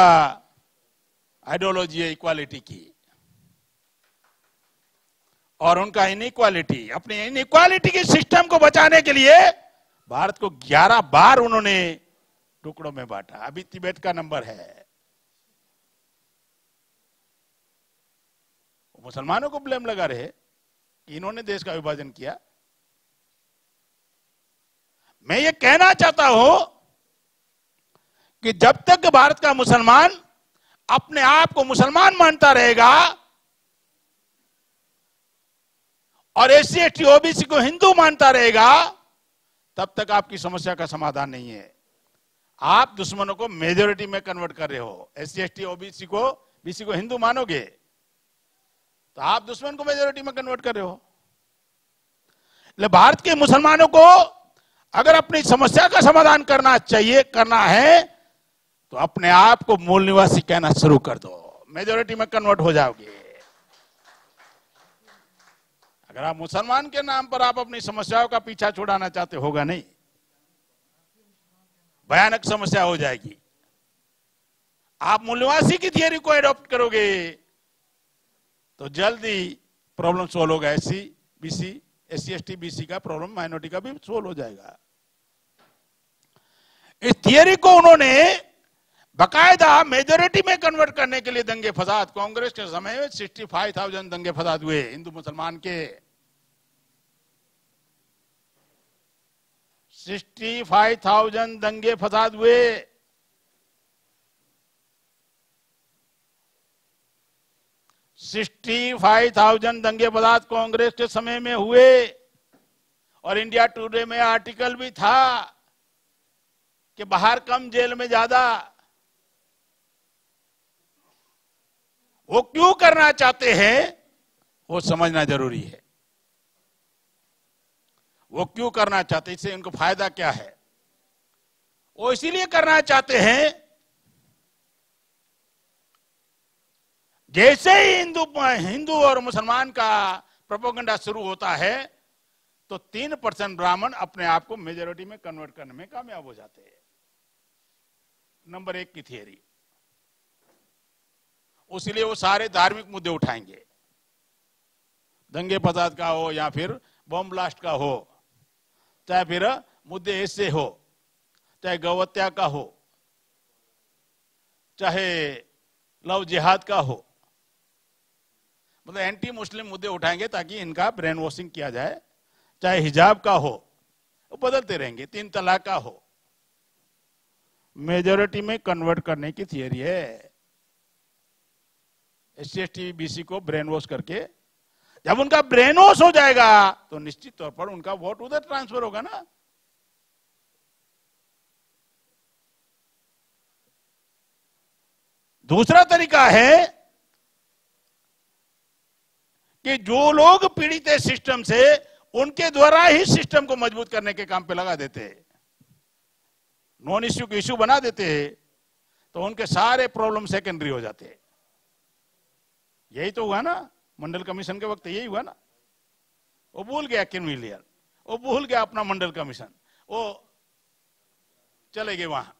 आइडियोलॉजी है इक्वालिटी की, और उनका इनइक्वालिटी, अपनी इनइक्वालिटी की सिस्टम को बचाने के लिए भारत को 11 बार उन्होंने टुकड़ों में बांटा। अभी तिब्बत का नंबर है। मुसलमानों को ब्लेम लगा रहे कि इन्होंने देश का विभाजन किया। मैं ये कहना चाहता हूं कि जब तक भारत का मुसलमान अपने आप को मुसलमान मानता रहेगा और एससी एसटी ओबीसी को हिंदू मानता रहेगा, तब तक आपकी समस्या का समाधान नहीं है। आप दुश्मनों को मेजोरिटी में कन्वर्ट कर रहे हो। एससी एसटी ओबीसी को बीसी को हिंदू मानोगे तो आप दुश्मन को मेजोरिटी में कन्वर्ट कर रहे हो। भारत के मुसलमानों को अगर अपनी समस्या का समाधान करना है तो अपने आप को मूल निवासी कहना शुरू कर दो, मेजोरिटी में कन्वर्ट हो जाओगे। अगर आप मुसलमान के नाम पर आप अपनी समस्याओं का पीछा छुड़ाना चाहते, होगा नहीं, भयानक समस्या हो जाएगी। आप मूल्यवासी की थियरी को एडॉप्ट करोगे तो जल्दी प्रॉब्लम सोल्व होगा। एससी एसटी बीसी का प्रॉब्लम माइनॉरिटी का भी सोल्व हो जाएगा। इस थियरी को उन्होंने बकायदा मेजोरिटी में कन्वर्ट करने के लिए दंगे फसाद, कांग्रेस के समय में 65,000 दंगे फसाद हुए हिंदू मुसलमान के। 65,000 दंगे फसाद हुए। दंगे फसाद कांग्रेस के समय में हुए। और इंडिया टुडे में आर्टिकल भी था कि बाहर कम जेल में ज्यादा। वो क्यों करना चाहते हैं वो समझना जरूरी है। वो क्यों करना चाहते, इससे उनको फायदा क्या है? वो इसीलिए करना चाहते हैं जैसे ही हिंदू और मुसलमान का प्रोपेगेंडा शुरू होता है तो 3% ब्राह्मण अपने आप को मेजोरिटी में कन्वर्ट करने में कामयाब हो जाते हैं। नंबर 1 की थियरी। उसलिए वो सारे धार्मिक मुद्दे उठाएंगे, दंगे फसाद का हो या फिर बम ब्लास्ट का हो, चाहे फिर मुद्दे ऐसे हो, चाहे गौहत्या का हो, चाहे लव जिहाद का हो, मतलब एंटी मुस्लिम मुद्दे उठाएंगे ताकि इनका ब्रेन वॉशिंग किया जाए। चाहे हिजाब का हो, वो बदलते रहेंगे, 3 तलाक का हो, मेजोरिटी में कन्वर्ट करने की थियरी है। एससी एसटी बीसी को ब्रेन वॉश करके जब उनका ब्रेन वॉश हो जाएगा तो निश्चित तौर पर उनका वोट उधर ट्रांसफर होगा ना। दूसरा तरीका है कि जो लोग पीड़ित है सिस्टम से, उनके द्वारा ही सिस्टम को मजबूत करने के काम पे लगा देते हैं, नॉन इश्यू को इश्यू बना देते हैं, तो उनके सारे प्रॉब्लम सेकेंडरी हो जाते हैं। यही तो हुआ ना मंडल कमीशन के वक्त, यही हुआ ना। वो भूल गया क्रिमिलियन, वो भूल गया अपना मंडल कमीशन, वो चले गए वहां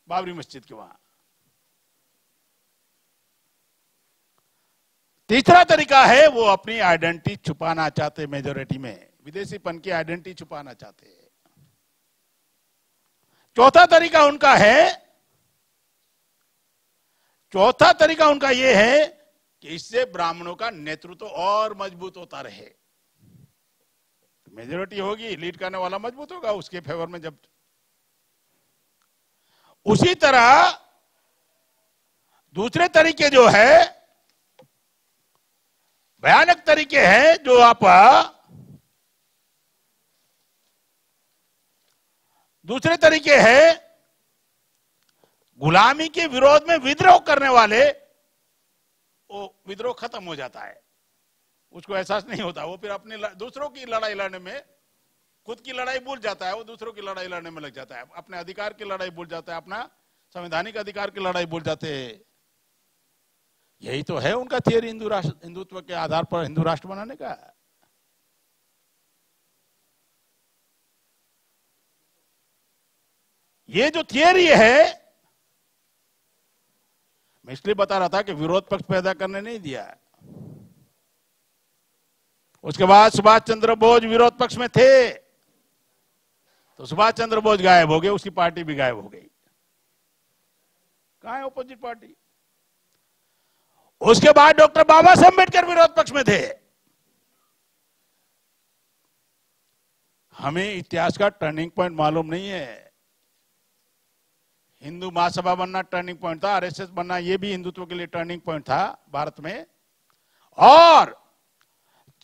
बाबरी मस्जिद के वहां। तीसरा तरीका है, वो अपनी आइडेंटिटी छुपाना चाहते, मेजोरिटी में विदेशीपन की आइडेंटिटी छुपाना चाहते हैं। चौथा तरीका उनका यह है कि इससे ब्राह्मणों का नेतृत्व और मजबूत होता रहे। मेजोरिटी होगी, लीड करने वाला मजबूत होगा उसके फेवर में। जब उसी तरह दूसरे तरीके जो है, भयानक तरीके हैं, जो आप दूसरे तरीके हैं गुलामी के विरोध में विद्रोह करने वाले। वो विद्रोह खत्म हो जाता है, उसको एहसास नहीं होता, वो फिर अपनी दूसरों की लड़ाई लड़ने में, खुद की लड़ाई भूल जाता है, वो दूसरों की लड़ाई लड़ने में लग जाता है, अपने अधिकार की लड़ाई भूल जाता है, अपना संवैधानिक अधिकार की लड़ाई भूल जाते हैं। यही तो है उनका थियरी हिंदुत्व के आधार पर हिंदू राष्ट्र बनाने का। ये जो थियरी है, मैं इसलिए बता रहा था कि विरोध पक्ष पैदा करने नहीं दिया। उसके बाद सुभाष चंद्र बोस विरोध पक्ष में थे, तो सुभाष चंद्र बोस गायब हो गए, उसकी पार्टी भी गायब हो गई। कहां है अपोजिट पार्टी? उसके बाद डॉक्टर बाबा साहब अम्बेडकर विरोध पक्ष में थे। हमें इतिहास का टर्निंग पॉइंट मालूम नहीं है। हिंदू महासभा बनना टर्निंग पॉइंट था, आरएसएस बनना ये भी हिंदुत्व के लिए टर्निंग पॉइंट था भारत में। और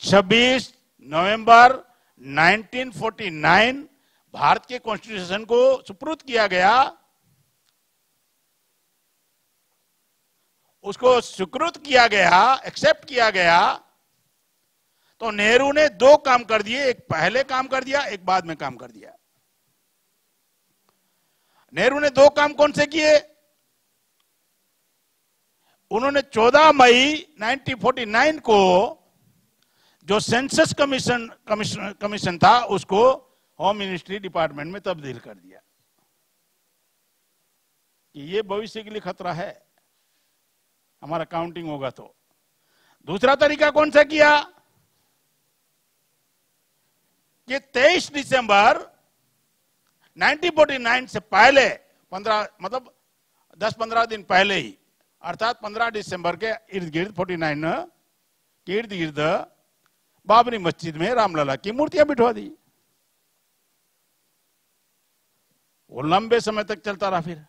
26 नवंबर 1949 भारत के कॉन्स्टिट्यूशन को सुपुर्द किया गया, उसको स्वीकृत किया गया, एक्सेप्ट किया गया। तो नेहरू ने दो काम कर दिए, एक पहले काम कर दिया, एक बाद में काम कर दिया। नेहरू ने दो काम कौन से किए? उन्होंने 14 मई 1949 को जो सेंसस कमीशन था, उसको होम मिनिस्ट्री डिपार्टमेंट में तब्दील कर दिया कि ये भविष्य के लिए खतरा है, हमारा काउंटिंग होगा तो। दूसरा तरीका कौन सा किया कि 23 दिसंबर 1949 से पहले 10-15 दिन पहले ही, अर्थात 15 दिसंबर के इर्द गिर्द 49 के इर्द गिर्द बाबरी मस्जिद में रामलला की मूर्तियां बिठवा दी। वो लंबे समय तक चलता रहा, फिर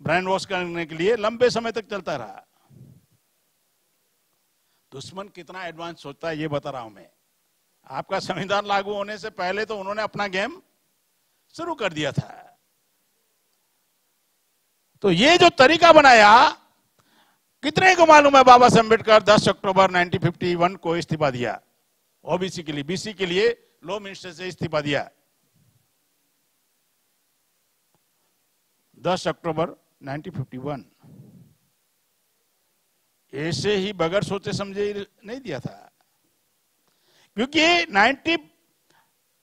ब्रेन वॉश करने के लिए लंबे समय तक चलता रहा। दुश्मन कितना एडवांस सोचता है ये बता रहा हूं मैं। आपका संविधान लागू होने से पहले तो उन्होंने अपना गेम शुरू कर दिया था। तो ये जो तरीका बनाया, कितने को मालूम है बाबा साहब अम्बेडकर 10 अक्टूबर 1951 को इस्तीफा दिया, ओबीसी के लिए, बीसी के लिए लॉ मिनिस्टर से इस्तीफा दिया 10 अक्टूबर 1951। ऐसे ही बगैर सोचे समझे नहीं दिया था, क्योंकि 90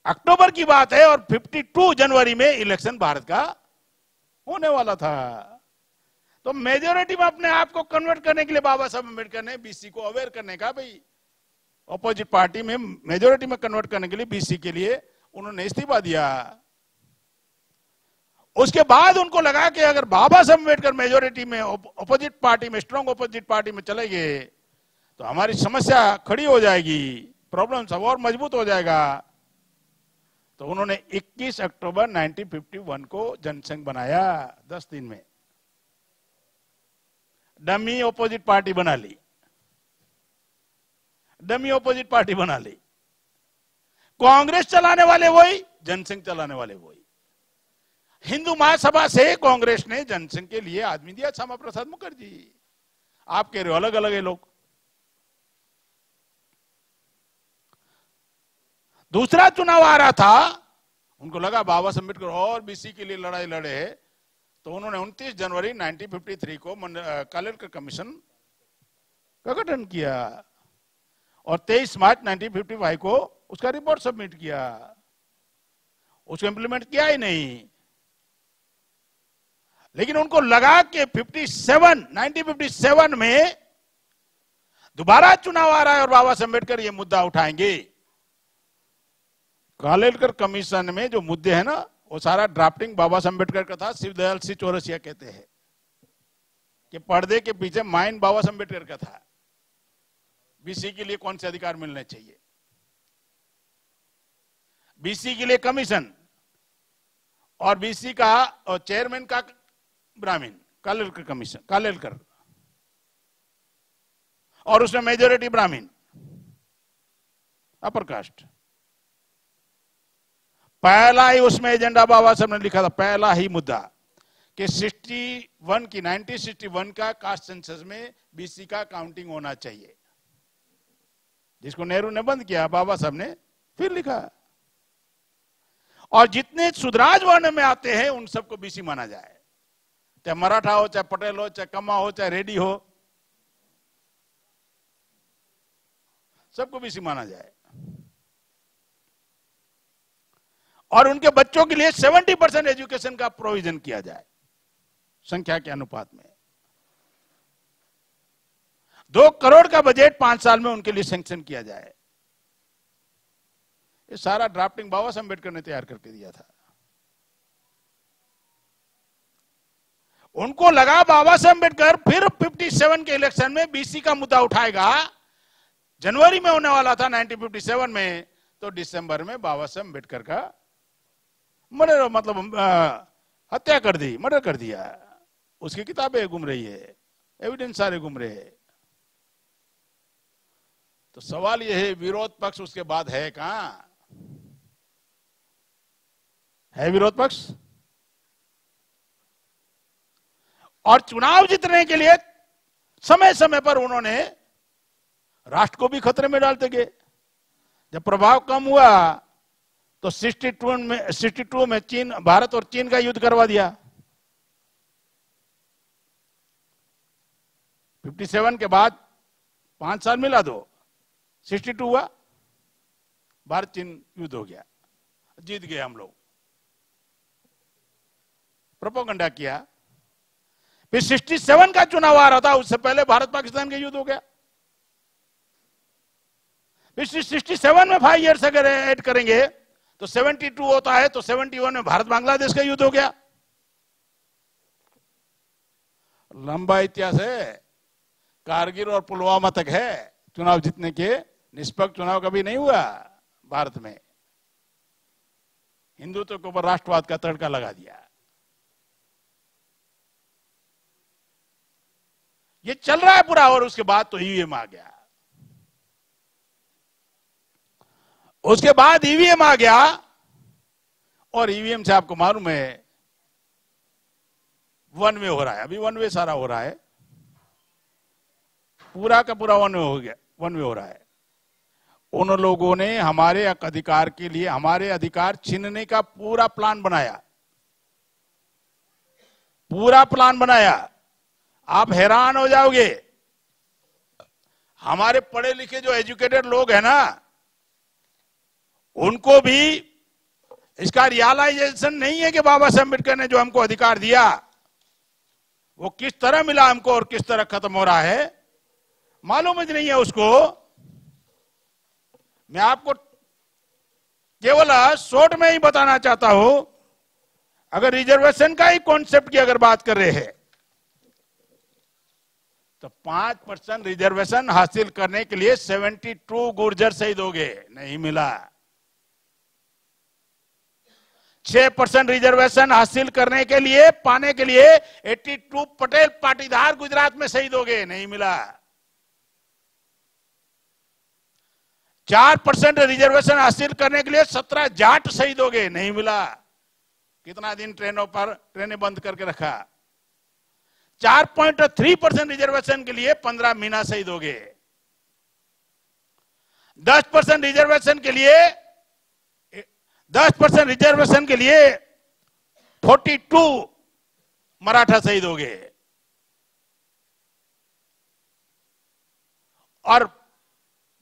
अक्टूबर की बात है और 52 जनवरी में इलेक्शन भारत का होने वाला था। तो मेजोरिटी में अपने आप को कन्वर्ट करने के लिए बाबा साहब अम्बेडकर ने बीसी को अवेयर करने का, भाई अपोजिट पार्टी में मेजोरिटी में कन्वर्ट करने के लिए बीसी के लिए उन्होंने इस्तीफा दिया। उसके बाद उनको लगा कि अगर बाबा साहब अम्बेडकर मेजोरिटी में अपोजिट पार्टी में, स्ट्रॉन्ग अपोजिट पार्टी में चले गए तो हमारी समस्या खड़ी हो जाएगी, प्रॉब्लम सब और मजबूत हो जाएगा। तो उन्होंने 21 अक्टूबर 1951 को जनसंघ बनाया, 10 दिन में डमी अपोजिट पार्टी बना ली, डमी अपोजिट पार्टी बना ली। कांग्रेस चलाने वाले वही, जनसंघ चलाने वाले वही। हिंदू महासभा से कांग्रेस ने जनसंघ के लिए आदमी दिया, श्यामा प्रसाद मुखर्जी। आप कह रहे हो अलग अलग है लोग, दूसरा चुनाव आ रहा था, उनको लगा बाबा साहब अम्बेडकर और बीसी के लिए लड़ाई लड़े, तो उन्होंने 29 जनवरी 1953 को कालेलकर कमीशन का गठन किया और 23 मार्च 1955 को उसका रिपोर्ट सबमिट किया। उसको इंप्लीमेंट किया ही नहीं, लेकिन उनको लगा कि 1957 में दोबारा चुनाव आ रहा है और बाबा साहब अम्बेडकर ये मुद्दा उठाएंगे। कालेलकर कमीशन में जो मुद्दे हैं ना, वो सारा ड्राफ्टिंग बाबा साहब अम्बेडकर का था। शिवदयाल सिंह चौरसिया कहते हैं कि पर्दे के पीछे माइंड बाबा साहब अम्बेडकर का था, बीसी के लिए कौन से अधिकार मिलने चाहिए, बीसी के लिए कमीशन और बीसी का और चेयरमैन का ब्राह्मण, कालेलकर कमीशन, कालेलकर, और उसमें मेजोरिटी ब्राह्मण, अपर कास्ट। पहला ही उसमें एजेंडा बाबा साहब ने लिखा था, पहला ही मुद्दा कि 1961 का कास्ट सेंसस में बीसी का काउंटिंग होना चाहिए, जिसको नेहरू ने बंद किया, बाबा साहब ने फिर लिखा। और जितने सुधराज वर्ण में आते हैं उन सबको बीसी माना जाए, चाहे मराठा हो, चाहे पटेल हो, चाहे कम्मा हो, चाहे रेड्डी हो, सबको बीसी माना जाए। और उनके बच्चों के लिए 70% एजुकेशन का प्रोविजन किया जाए संख्या के अनुपात में। 2 करोड़ का बजट 5 साल में उनके लिए सैंक्शन किया जाए। ये सारा ड्राफ्टिंग बाबा साहब अम्बेडकर ने तैयार करके दिया था। उनको लगा बाबा साहब अम्बेडकर फिर 57 के इलेक्शन में बीसी का मुद्दा उठाएगा। जनवरी में होने वाला था 1957 में, तो दिसंबर में बाबा साहब अम्बेडकर का मर्डर, मतलब हत्या कर दी, मर्डर कर दिया। उसकी किताबें घूम रही है, एविडेंस सारे घूम रहे हैं। तो सवाल यह है, विरोध पक्ष उसके बाद है कहां? है विरोध पक्ष? और चुनाव जीतने के लिए समय समय पर उन्होंने राष्ट्र को भी खतरे में डालते गए। जब प्रभाव कम हुआ तो 62 में चीन, भारत और चीन का युद्ध करवा दिया। 57 के बाद 5 साल मिला दो, 62 हुआ, भारत चीन युद्ध हो गया, जीत गए हम लोग, प्रोपेगेंडा किया। फिर 67 का चुनाव आ रहा था, उससे पहले भारत पाकिस्तान का युद्ध हो गया। फिर 67 में 5 ईयर्स अगर ऐड करेंगे तो 72 होता है, तो 71 में भारत बांग्लादेश का युद्ध हो गया। लंबा इतिहास है, कारगिल और पुलवामा तक है चुनाव जीतने के। निष्पक्ष चुनाव कभी नहीं हुआ भारत में। हिंदुत्व के ऊपर राष्ट्रवाद का तड़का लगा दिया। ये चल रहा है पूरा। और उसके बाद तो ईवीएम आ गया, उसके बाद ईवीएम आ गया। और ईवीएम से आपको मालूम है वन वे हो रहा है, अभी वन वे सारा हो रहा है, पूरा का पूरा वन वे हो गया, वन वे हो रहा है। उन लोगों ने हमारे अधिकार के लिए, हमारे अधिकार छीनने का पूरा प्लान बनाया, पूरा प्लान बनाया। आप हैरान हो जाओगे। हमारे पढ़े लिखे जो एजुकेटेड लोग हैं ना, उनको भी इसका रियलाइजेशन नहीं है कि बाबा साहब अम्बेडकर ने जो हमको अधिकार दिया वो किस तरह मिला हमको और किस तरह खत्म हो रहा है, मालूम ही नहीं है उसको। मैं आपको केवल शॉर्ट में ही बताना चाहता हूं। अगर रिजर्वेशन का ही कॉन्सेप्ट की अगर बात कर रहे हैं तो 5% रिजर्वेशन हासिल करने के लिए 72 गुर्जर शहीद हो गए, नहीं मिला। 6% रिजर्वेशन हासिल करने के लिए, पाने के लिए 82 पटेल पाटीदार गुजरात में शहीद हो गए, नहीं मिला। 4% रिजर्वेशन हासिल करने के लिए 17 जाट शहीद हो गए, नहीं मिला। कितना दिन ट्रेनों पर ट्रेनें बंद करके रखा। 4.3% रिजर्वेशन के लिए 15 मीना शहीद हो गए। 10% रिजर्वेशन के लिए 10% रिजर्वेशन के लिए 42 मराठा शहीद हो गए और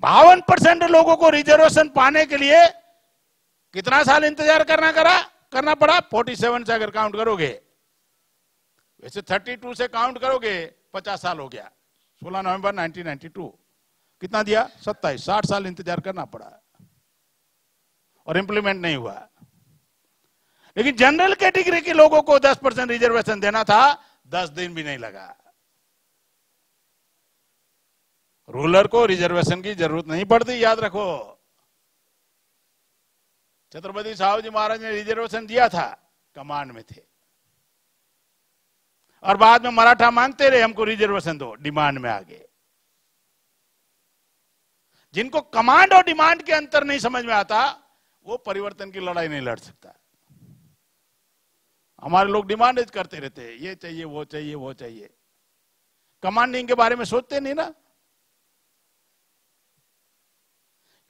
52% लोगों को रिजर्वेशन पाने के लिए कितना साल इंतजार करना पड़ा 47 से अगर काउंट करोगे, वैसे 32 से काउंट करोगे 50 साल हो गया। 16 नवंबर 1992 कितना दिया 27, 60 साल इंतजार करना पड़ा और इंप्लीमेंट नहीं हुआ। लेकिन जनरल कैटेगरी के लोगों को 10% रिजर्वेशन देना था, 10 दिन भी नहीं लगा। रूलर को रिजर्वेशन की जरूरत नहीं पड़ती, याद रखो। छत्रपति साहू जी महाराज ने रिजर्वेशन दिया था, कमांड में थे, और बाद में मराठा मांगते रहे हमको रिजर्वेशन दो, डिमांड में आ गए। जिनको कमांड और डिमांड के अंतर नहीं समझ में आता, वो परिवर्तन की लड़ाई नहीं लड़ सकता। हमारे लोग डिमांड करते रहते हैं, ये चाहिए वो चाहिए वो चाहिए, कमांडिंग के बारे में सोचते नहीं ना,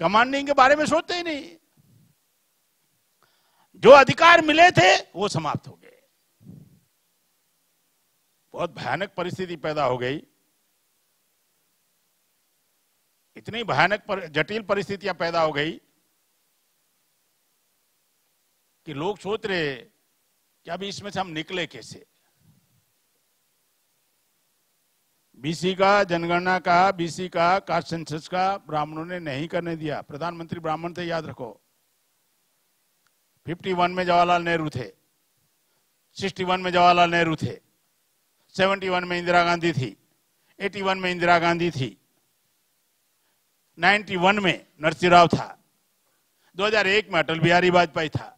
कमांडिंग के बारे में सोचते ही नहीं। जो अधिकार मिले थे वो समाप्त हो गए। बहुत भयानक परिस्थिति पैदा हो गई। इतनी भयानक जटिल परिस्थितियां पैदा हो गई कि लोग सोच रहे कि अभी इसमें से हम निकले कैसे। बीसी का, जनगणना का, बीसी का, कास्ट सेंसस का ब्राह्मणों ने नहीं करने दिया। प्रधानमंत्री ब्राह्मण थे, याद रखो। 51 में जवाहरलाल नेहरू थे, 61 में जवाहरलाल नेहरू थे, 71 में इंदिरा गांधी थी, 81 में इंदिरा गांधी थी, 91 में नरसिंह राव था, 2001 में अटल बिहारी वाजपेयी था,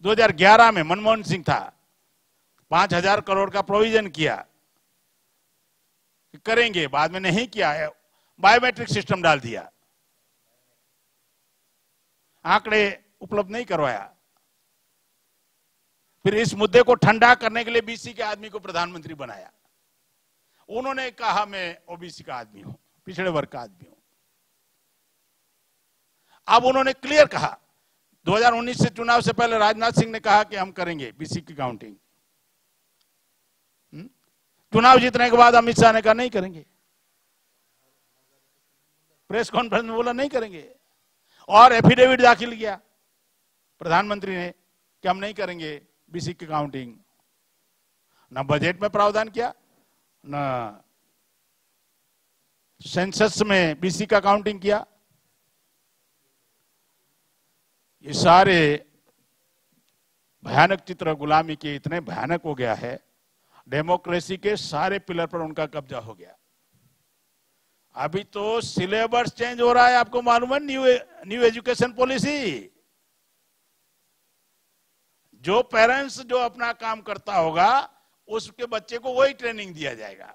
2011 में मनमोहन सिंह था। 5,000 करोड़ का प्रोविजन किया, करेंगे, बाद में नहीं किया है, बायोमेट्रिक सिस्टम डाल दिया, आंकड़े उपलब्ध नहीं करवाया। फिर इस मुद्दे को ठंडा करने के लिए बीसी के आदमी को प्रधानमंत्री बनाया। उन्होंने कहा मैं ओबीसी का आदमी हूं, पिछड़े वर्ग का आदमी हूं। अब उन्होंने क्लियर कहा, 2019 से चुनाव से पहले राजनाथ सिंह ने कहा कि हम करेंगे बीसी की काउंटिंग। चुनाव जीतने के बाद अमित शाह ने कहा नहीं करेंगे, प्रेस कॉन्फ्रेंस में बोला नहीं करेंगे, और एफिडेविट दाखिल किया प्रधानमंत्री ने कि हम नहीं करेंगे बीसी की काउंटिंग। ना बजट में प्रावधान किया, ना सेंसस में बीसी का काउंटिंग किया। ये सारे भयानक चित्र गुलामी के इतने भयानक हो गया है, डेमोक्रेसी के सारे पिलर पर उनका कब्जा हो गया। अभी तो सिलेबस चेंज हो रहा है, आपको मालूम है, न्यू एजुकेशन पॉलिसी। जो पेरेंट्स जो अपना काम करता होगा उसके बच्चे को वही ट्रेनिंग दिया जाएगा।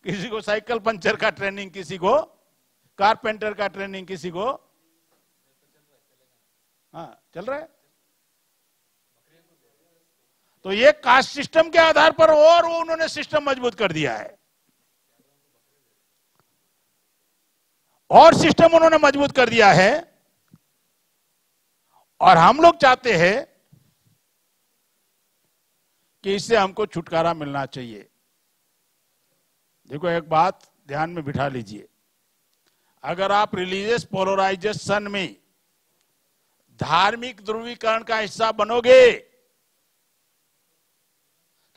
किसी को साइकिल पंचर का ट्रेनिंग, किसी को कारपेंटर का ट्रेनिंग, किसी को चल रहा है। तो ये कास्ट सिस्टम के आधार पर और उन्होंने सिस्टम मजबूत कर दिया है, और सिस्टम उन्होंने मजबूत कर दिया है। और हम लोग चाहते हैं कि इससे हमको छुटकारा मिलना चाहिए। देखो, एक बात ध्यान में बिठा लीजिए, अगर आप रिलीजियस पोलराइजेशन में धार्मिक ध्रुवीकरण का हिस्सा बनोगे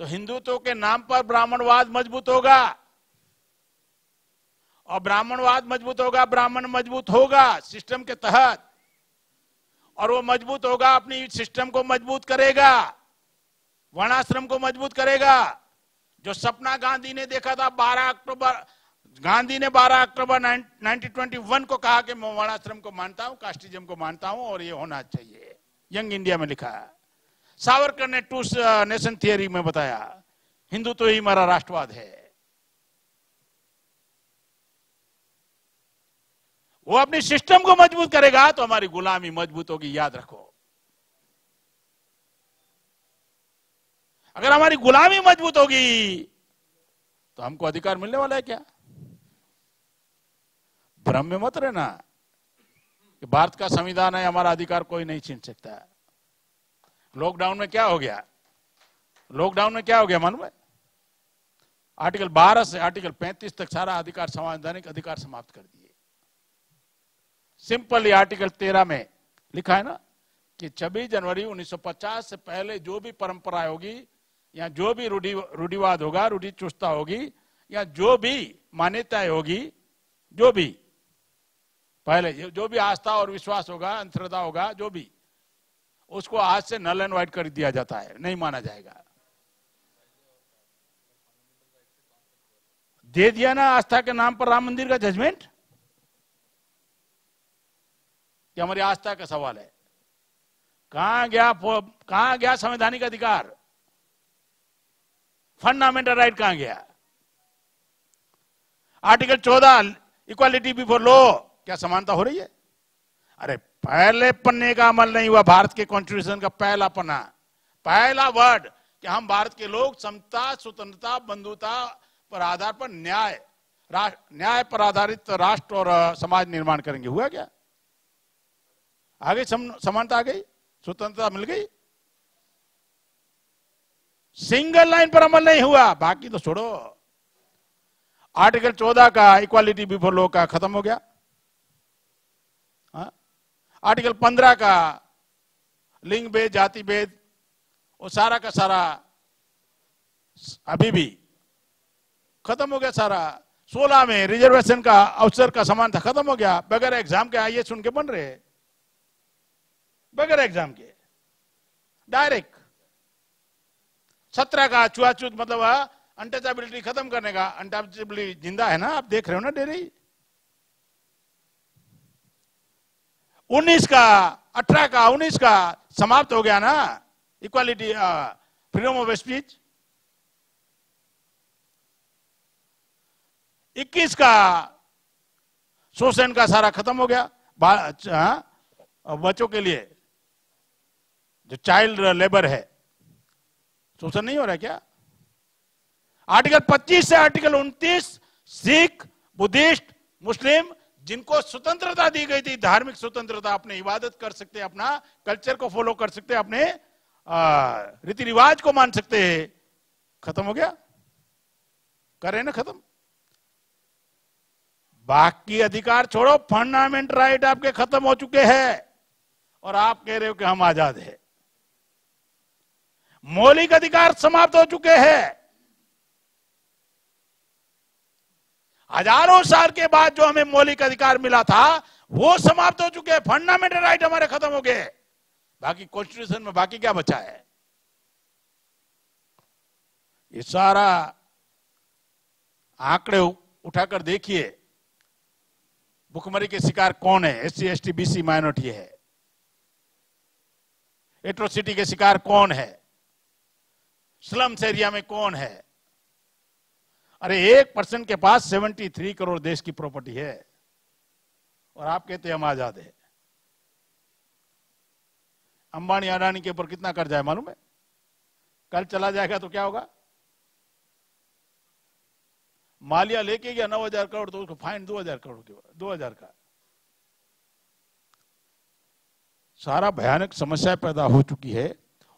तो हिंदुत्व के नाम पर ब्राह्मणवाद मजबूत होगा, और ब्राह्मणवाद मजबूत होगा, ब्राह्मण मजबूत होगा सिस्टम के तहत, और वो मजबूत होगा, अपनी सिस्टम को मजबूत करेगा, वर्णाश्रम को मजबूत करेगा। जो सपना गांधी ने देखा था 12 अक्टूबर, गांधी ने 12 अक्टूबर 1921 को कहा कि मैं वर्णाश्रम को मानता हूं, कास्टिज्म को मानता हूं, और ये होना चाहिए। यंग इंडिया में लिखा है। सावरकर ने टू नेशन थियरी में बताया, हिंदू तो ही हमारा राष्ट्रवाद है। वो अपनी सिस्टम को मजबूत करेगा तो हमारी गुलामी मजबूत होगी, याद रखो। अगर हमारी गुलामी मजबूत होगी तो हमको अधिकार मिलने वाला है क्या? भ्रम में मत रहना। कि भारत का संविधान है, हमारा अधिकार कोई नहीं छीन सकता है। लॉकडाउन में क्या हो गया? लॉकडाउन में क्या हो गया मालूम है? आर्टिकल 12 से आर्टिकल 35 तक सारा अधिकार, संवैधानिक अधिकार समाप्त कर दिए। सिंपली आर्टिकल 13 में लिखा है ना कि 26 जनवरी 1950 से पहले जो भी परंपरा होगी या जो भी रूढ़िवाद होगा, रूढ़ि चुस्ता होगी या जो भी मान्यताएं होगी, जो भी पहले जो भी आस्था और विश्वास होगा, अंधश्रद्धा होगा, जो भी, उसको आज से नल एंड वाइट कर दिया जाता है, नहीं माना जाएगा। दे दिया ना आस्था के नाम पर राम मंदिर का जजमेंट। क्या हमारी आस्था का सवाल है? कहां गया संवैधानिक अधिकार? फंडामेंटल राइट कहां गया? आर्टिकल 14 इक्वालिटी बिफोर लॉ, क्या समानता हो रही है? अरे पहले पन्ने का अमल नहीं हुआ भारत के कॉन्स्टिट्यूशन का। पहला पन्ना, पहला वर्ड कि हम भारत के लोग समता, स्वतंत्रता, बंधुता पर आधार पर न्याय पर आधारित राष्ट्र और समाज निर्माण करेंगे। हुआ क्या? आ गई समानता, आ गई, स्वतंत्रता मिल गई। सिंगल लाइन पर अमल नहीं हुआ, बाकी तो छोड़ो। आर्टिकल 14 का इक्वालिटी बिफोर लॉ का खत्म हो गया। आर्टिकल 15 का लिंग भेद, जाति भेद, वो सारा का सारा अभी भी खत्म हो गया सारा। 16 में रिजर्वेशन का अवसर का समानता खत्म हो गया। बगैर एग्जाम के आईएएस उनके बन रहे, बगैर एग्जाम के डायरेक्ट। 17 का छुआछूत मतलब अनटचेबिलिटी खत्म करने का। अनटचेबिलिटी जिंदा है ना, आप देख रहे हो ना डेली। 18 का 19 का समाप्त हो गया ना, इक्वालिटी, फ्रीडम ऑफ स्पीच। 21 का शोषण का सारा खत्म हो गया। बच्चों के लिए जो चाइल्ड लेबर है, शोषण नहीं हो रहा है क्या? आर्टिकल 25 से आर्टिकल 29 सिख, बुद्धिस्ट, मुस्लिम, जिनको स्वतंत्रता दी गई थी, धार्मिक स्वतंत्रता, अपने इबादत कर सकते, अपना कल्चर को फॉलो कर सकते, अपने रीति रिवाज को मान सकते हैं, खत्म हो गया। कर रहे ना खत्म। बाकी अधिकार छोड़ो, फंडामेंटल राइट आपके खत्म हो चुके हैं और आप कह रहे हो कि हम आजाद हैं। मौलिक अधिकार समाप्त हो चुके हैं। हजारों साल के बाद जो हमें मौलिक अधिकार मिला था वो समाप्त हो चुके हैं। फंडामेंटल राइट हमारे खत्म हो गए। बाकी कॉन्स्टिट्यूशन में बाकी क्या बचा है? ये सारा आंकड़े उठाकर देखिए, भुखमरी के शिकार कौन है? एससी, एसटी, बीसी, माइनॉरिटी है। एट्रोसिटी के शिकार कौन है? स्लम्स एरिया में कौन है? अरे 1% के पास 73 करोड़ देश की प्रॉपर्टी है और आप कहते हैं हम आजाद है। अंबानी अडानी के ऊपर कितना कर्जा है मालूम है? कल चला जाएगा तो क्या होगा? मालिया लेके गया 9,000 करोड़ तो उसको फाइन 2,000 करोड़ के 2,000 का। सारा भयानक समस्या पैदा हो चुकी है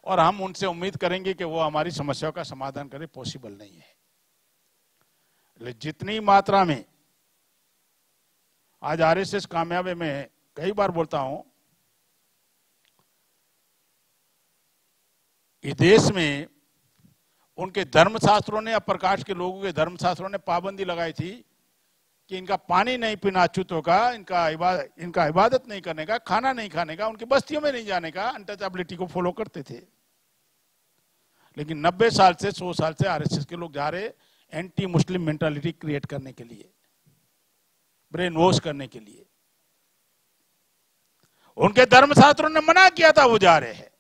और हम उनसे उम्मीद करेंगे कि वो हमारी समस्याओं का समाधान करें, पॉसिबल नहीं है। जितनी मात्रा में आज आरएसएस कामयाबी में, कई बार बोलता हूं, इस देश में उनके धर्मशास्त्रों ने, प्रकाश के लोगों के धर्मशास्त्रों ने पाबंदी लगाई थी कि इनका पानी नहीं पीना अछूत होगा, इनका इबादत नहीं करने का, खाना नहीं खाने का, उनकी बस्तियों में नहीं जाने का, अनटचेबिलिटी को फॉलो करते थे। लेकिन 90 साल से 100 साल से आरएसएस के लोग जा रहे एंटी मुस्लिम मेंटालिटी क्रिएट करने के लिए, ब्रेन वॉश करने के लिए। उनके धर्मशास्त्रों ने मना किया था, वो जा रहे हैं।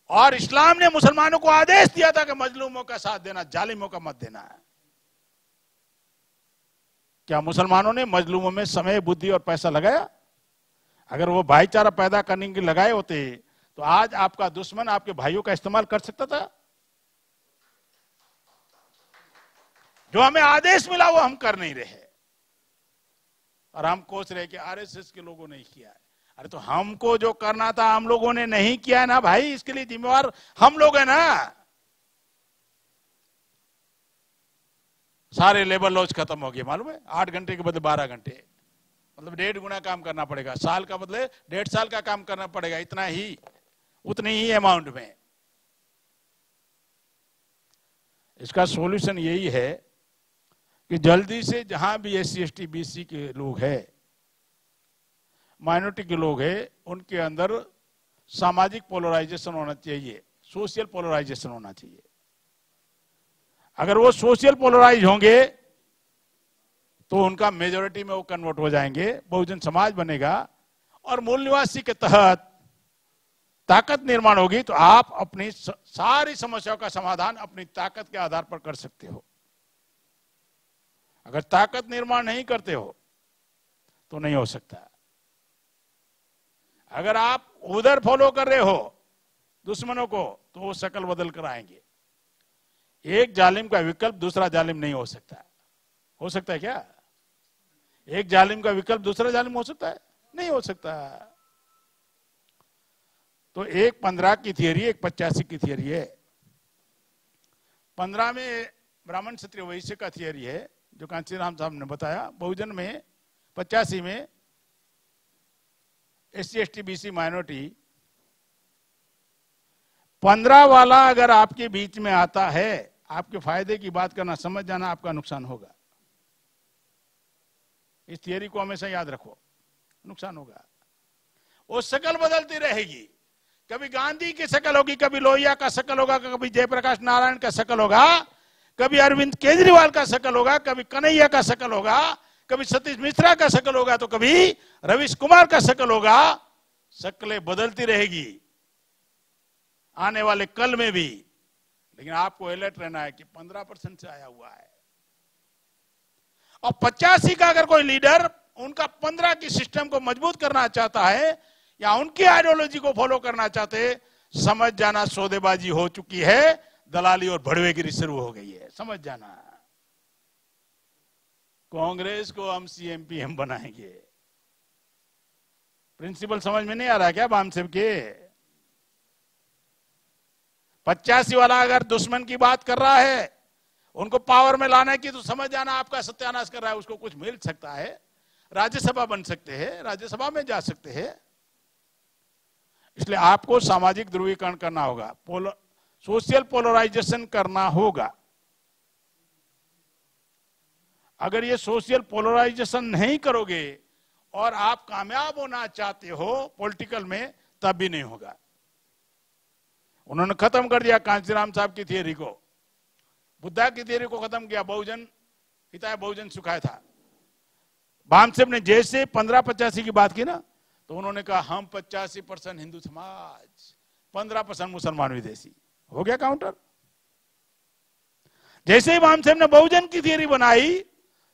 और इस्लाम ने मुसलमानों को आदेश दिया था कि मजलूमों का साथ देना, जालिमों का मत देना है। क्या मुसलमानों ने मजलूमों में समय, बुद्धि और पैसा लगाया? अगर वो भाईचारा पैदा करने के लिए लगाए होते तो आज आपका दुश्मन आपके भाइयों का इस्तेमाल कर सकता था। जो हमें आदेश मिला वो हम कर नहीं रहे और हम कोस रहे कि आरएसएस के लोगों ने किया है। अरे तो हमको जो करना था हम लोगों ने नहीं किया ना भाई, इसके लिए जिम्मेवार हम लोग हैं ना। सारे लेबर लॉज खत्म हो गए, मालूम है, 8 घंटे के बदले 12 घंटे, मतलब 1.5 गुना काम करना पड़ेगा, साल का बदले 1.5 साल का काम करना पड़ेगा, इतना ही, उतनी ही अमाउंट में। इसका सॉल्यूशन यही है कि जल्दी से जहां भी SC ST BC के लोग हैं, माइनॉरिटी के लोग हैं, उनके अंदर सामाजिक पोलराइजेशन होना चाहिए, सोशल पोलराइजेशन होना चाहिए। अगर वो सोशल पोलराइज होंगे तो उनका मेजॉरिटी में वो कन्वर्ट हो जाएंगे, बहुजन समाज बनेगा और मूल निवासी के तहत ताकत निर्माण होगी, तो आप अपनी सारी समस्याओं का समाधान अपनी ताकत के आधार पर कर सकते हो। अगर ताकत निर्माण नहीं करते हो तो नहीं हो सकता। अगर आप उधर फॉलो कर रहे हो दुश्मनों को, तो वो शक्ल बदल कर आएंगे। एक जालिम का विकल्प दूसरा जालिम नहीं हो सकता। हो सकता है क्या? एक जालिम का विकल्प दूसरा जालिम हो सकता है? नहीं हो सकता। तो एक 15 की थियरी, एक 85 की थियरी है। 15 में ब्राह्मण क्षत्रिय वैश्य का थियरी है जो कांचीराम साहब ने बताया। बहुजन में 85 में SC ST BC माइनॉरिटी। 15 वाला अगर आपके बीच में आता है, आपके फायदे की बात करना, समझ जाना आपका नुकसान होगा। इस थियरी को हमेशा याद रखो, नुकसान होगा। वो शक्ल बदलती रहेगी, कभी गांधी की शक्ल होगी, कभी लोहिया का शक्ल होगा, कभी जयप्रकाश नारायण का शक्ल होगा, कभी अरविंद केजरीवाल का शक्ल होगा, कभी कन्हैया का शक्ल होगा, कभी सतीश मिश्रा का शक्ल होगा, तो कभी रवीश कुमार का शक्ल होगा। शक्लें बदलती रहेगी आने वाले कल में भी, लेकिन आपको अलर्ट रहना है कि 15% से आया हुआ है। और 85 का अगर कोई लीडर उनका 15 की सिस्टम को मजबूत करना चाहता है या उनकी आइडियोलॉजी को फॉलो करना चाहते, समझ जाना सौदेबाजी हो चुकी है, दलाली और भड़वेगिरी शुरू हो गई है, समझ जाना। कांग्रेस को हम CM PM बनाएंगे। प्रिंसिपल समझ में नहीं आ रहा क्या बामसेब के? 85 वाला अगर दुश्मन की बात कर रहा है, उनको पावर में लाने की, तो समझ जाना आपका सत्यानाश कर रहा है। उसको कुछ मिल सकता है, राज्यसभा बन सकते हैं, राज्यसभा में जा सकते हैं। इसलिए आपको सामाजिक ध्रुवीकरण करना होगा, सोशल पोलराइजेशन करना होगा। अगर ये सोशल पोलराइजेशन नहीं करोगे और आप कामयाब होना चाहते हो पॉलिटिकल में, तब भी नहीं होगा। उन्होंने खत्म कर दिया कांचीराम साहब की थियरी को, बुद्धा की थियरी को खत्म किया। बहुजन हिताय बहुजन सुखाय था। बामसेब ने जैसे 15-85 की बात की ना, तो उन्होंने कहा हम 85% हिंदू समाज, 15% मुसलमान विदेशी, हो गया काउंटर। जैसे ही बामसेब ने बहुजन की थियरी बनाई,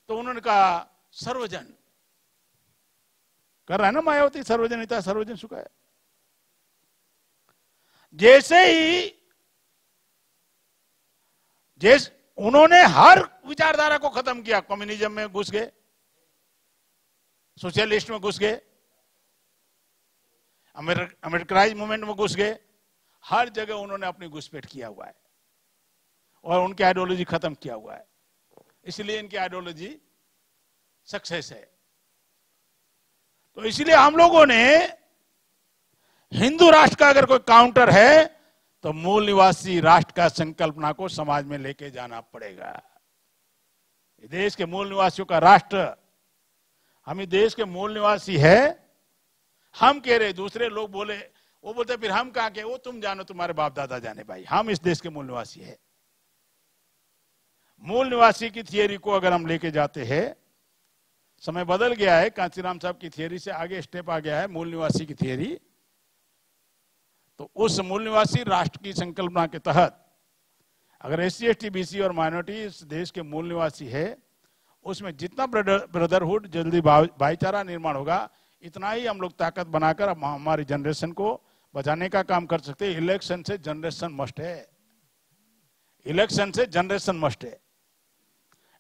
तो उन्होंने कहा सर्वजन, कर रहा है ना मायावती, सर्वजन हिताय सर्वजन सुखाय। जैसे उन्होंने हर विचारधारा को खत्म किया, कम्युनिज्म में घुस गए, सोशलिस्ट में घुस गए, अमेरिकनाइज मूवमेंट में घुस गए, हर जगह उन्होंने अपनी घुसपैठ किया हुआ है और उनकी आइडियोलॉजी खत्म किया हुआ है। इसलिए इनकी आइडियोलॉजी सक्सेस है। तो इसलिए हम लोगों ने हिंदू राष्ट्र का अगर कोई काउंटर है, तो मूल निवासी राष्ट्र का संकल्पना को समाज में लेके जाना पड़ेगा। देश के मूल निवासियों का राष्ट्र, हम इस देश के मूल निवासी है। हम कह रहे, दूसरे लोग बोले, वो बोलते फिर हम कहां के, वो तुम जानो, तुम्हारे बाप दादा जाने। भाई हम इस देश के मूल निवासी है। मूल निवासी की थियरी को अगर हम लेके जाते हैं, समय बदल गया है, कांचीराम साहब की थियरी से आगे स्टेप आ गया है मूल निवासी की थियरी। तो उस मूल निवासी राष्ट्र की संकल्पना के तहत अगर SC ST BC और माइनॉरिटी इस देश के मूल निवासी है, उसमें जितना ब्रदरहुड, जल्दी भाईचारा निर्माण होगा, इतना ही हम लोग ताकत बनाकर हमारी जनरेशन को बचाने का काम कर सकते हैं। इलेक्शन से जनरेशन मस्ट है, इलेक्शन से जनरेशन मस्ट है।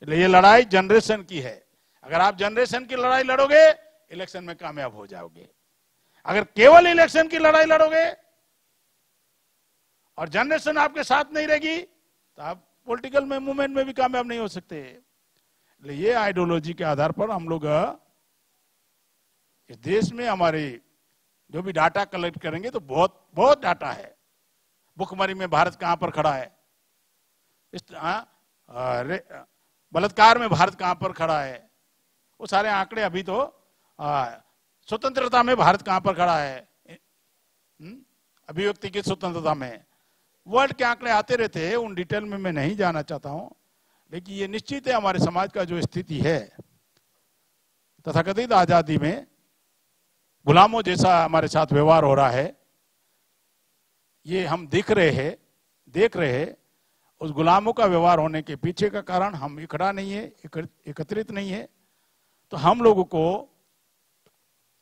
इसलिए ये लड़ाई जनरेशन की है। अगर आप जनरेशन की लड़ाई लड़ोगे, इलेक्शन में कामयाब हो जाओगे। अगर केवल इलेक्शन की लड़ाई लड़ोगे और जनरेशन आपके साथ नहीं रहेगी तो आप पॉलिटिकल में मूवमेंट में भी कामयाब नहीं हो सकते। ये आइडियोलॉजी के आधार पर हम लोग इस देश में हमारे जो भी डाटा कलेक्ट करेंगे तो बहुत बहुत डाटा है। भुखमरी में भारत कहां पर खड़ा है, इस बलात्कार में भारत कहां पर खड़ा है, वो सारे आंकड़े अभी तो स्वतंत्रता में भारत कहां पर खड़ा है, अभिव्यक्ति की स्वतंत्रता में वर्ल्ड के आंकड़े आते रहते हैं। उन डिटेल में मैं नहीं जाना चाहता हूं, लेकिन ये निश्चित है हमारे समाज का जो स्थिति है, तथाकथित आजादी में गुलामों जैसा हमारे साथ व्यवहार हो रहा है, ये हम देख रहे हैं। उस गुलामों का व्यवहार होने के पीछे का कारण हम इकट्ठा नहीं है, एकत्रित नहीं है। तो हम लोगों को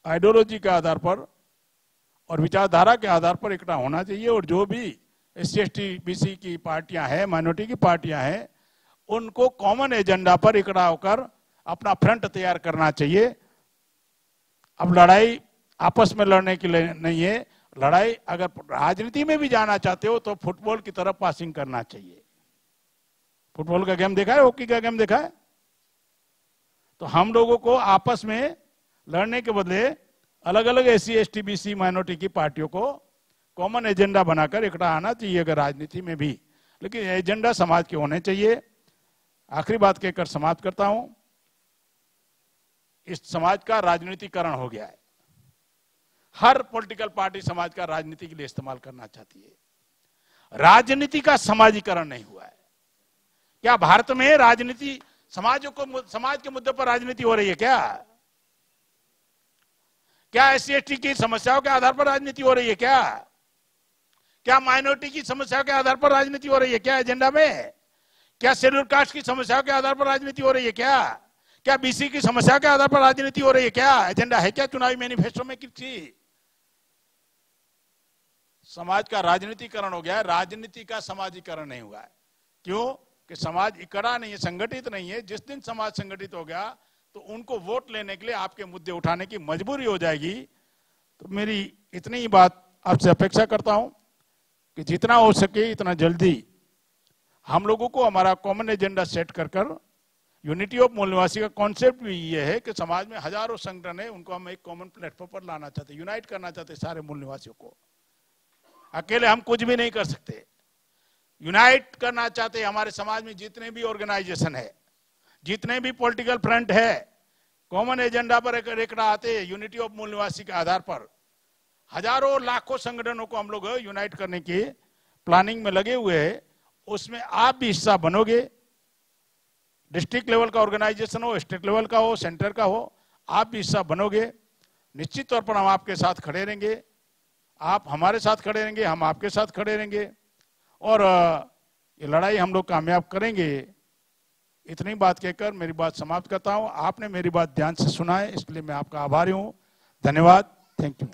आइडियोलॉजी के आधार पर और विचारधारा के आधार पर इकट्ठा होना चाहिए, और जो भी SC ST BC की पार्टियां हैं, माइनॉरिटी की पार्टियां हैं, उनको कॉमन एजेंडा पर इकट्ठा होकर अपना फ्रंट तैयार करना चाहिए। अब लड़ाई आपस में लड़ने के लिए नहीं है, लड़ाई अगर राजनीति में भी जाना चाहते हो तो फुटबॉल की तरफ पासिंग करना चाहिए। फुटबॉल का गेम देखा है, हॉकी का गेम देखा है? तो हम लोगों को आपस में लड़ने के बदले अलग अलग SC ST BC माइनॉरिटी की पार्टियों को कॉमन एजेंडा बनाकर इकट्ठा आना चाहिए, अगर राजनीति में भी। लेकिन एजेंडा समाज के होने चाहिए। आखिरी बात कहकर समाप्त करता हूं, इस समाज का राजनीतिकरण हो गया है। हर पॉलिटिकल पार्टी समाज का राजनीति के लिए इस्तेमाल करना चाहती है, राजनीति का समाजीकरण नहीं हुआ है। क्या भारत में राजनीति समाज के मुद्दे पर राजनीति हो रही है क्या? क्या SC ST की समस्याओं के आधार पर राजनीति हो रही है क्या? क्या माइनॉरिटी की समस्याओं के आधार पर राजनीति हो रही है क्या एजेंडा में? क्या शेड्यूल कास्ट की समस्याओं के आधार पर राजनीति हो रही है क्या? क्या BC की समस्या के आधार पर राजनीति हो रही है क्या? एजेंडा है क्या चुनावी मैनिफेस्टो में? किसी समाज का राजनीतिकरण हो गया है, राजनीति का समाजीकरण नहीं हुआ है। क्यों? कि समाज इकट्ठा नहीं है, संगठित नहीं है। जिस दिन समाज संगठित हो गया तो उनको वोट लेने के लिए आपके मुद्दे उठाने की मजबूरी हो जाएगी। तो मेरी इतनी ही बात आपसे अपेक्षा करता हूं कि जितना हो सके इतना जल्दी हम लोगों को हमारा कॉमन एजेंडा सेट कर यूनिटी ऑफ मूल निवासी का कॉन्सेप्ट भी ये है कि समाज में हजारों संगठन है, उनको हम एक कॉमन प्लेटफॉर्म पर लाना चाहते, यूनाइट करना चाहते सारे मूल निवासियों को। अकेले हम कुछ भी नहीं कर सकते, यूनाइट करना चाहते। हमारे समाज में जितने भी ऑर्गेनाइजेशन है, जितने भी पॉलिटिकल फ्रंट है, कॉमन एजेंडा पर इकट्ठा आते यूनिटी ऑफ मूल निवासी के आधार पर हजारों लाखों संगठनों को हम लोग यूनाइट करने की प्लानिंग में लगे हुए हैं। उसमें आप भी हिस्सा बनोगे। डिस्ट्रिक्ट लेवल का ऑर्गेनाइजेशन हो, स्टेट लेवल का हो, सेंटर का हो, आप भी हिस्सा बनोगे। निश्चित तौर पर हम आपके साथ खड़े रहेंगे, आप हमारे साथ खड़े रहेंगे, हम आपके साथ खड़े रहेंगे, और ये लड़ाई हम लोग कामयाब करेंगे। इतनी बात कहकर मेरी बात समाप्त करता हूं। आपने मेरी बात ध्यान से सुना है, इसलिए मैं आपका आभारी हूं। धन्यवाद। Thank you.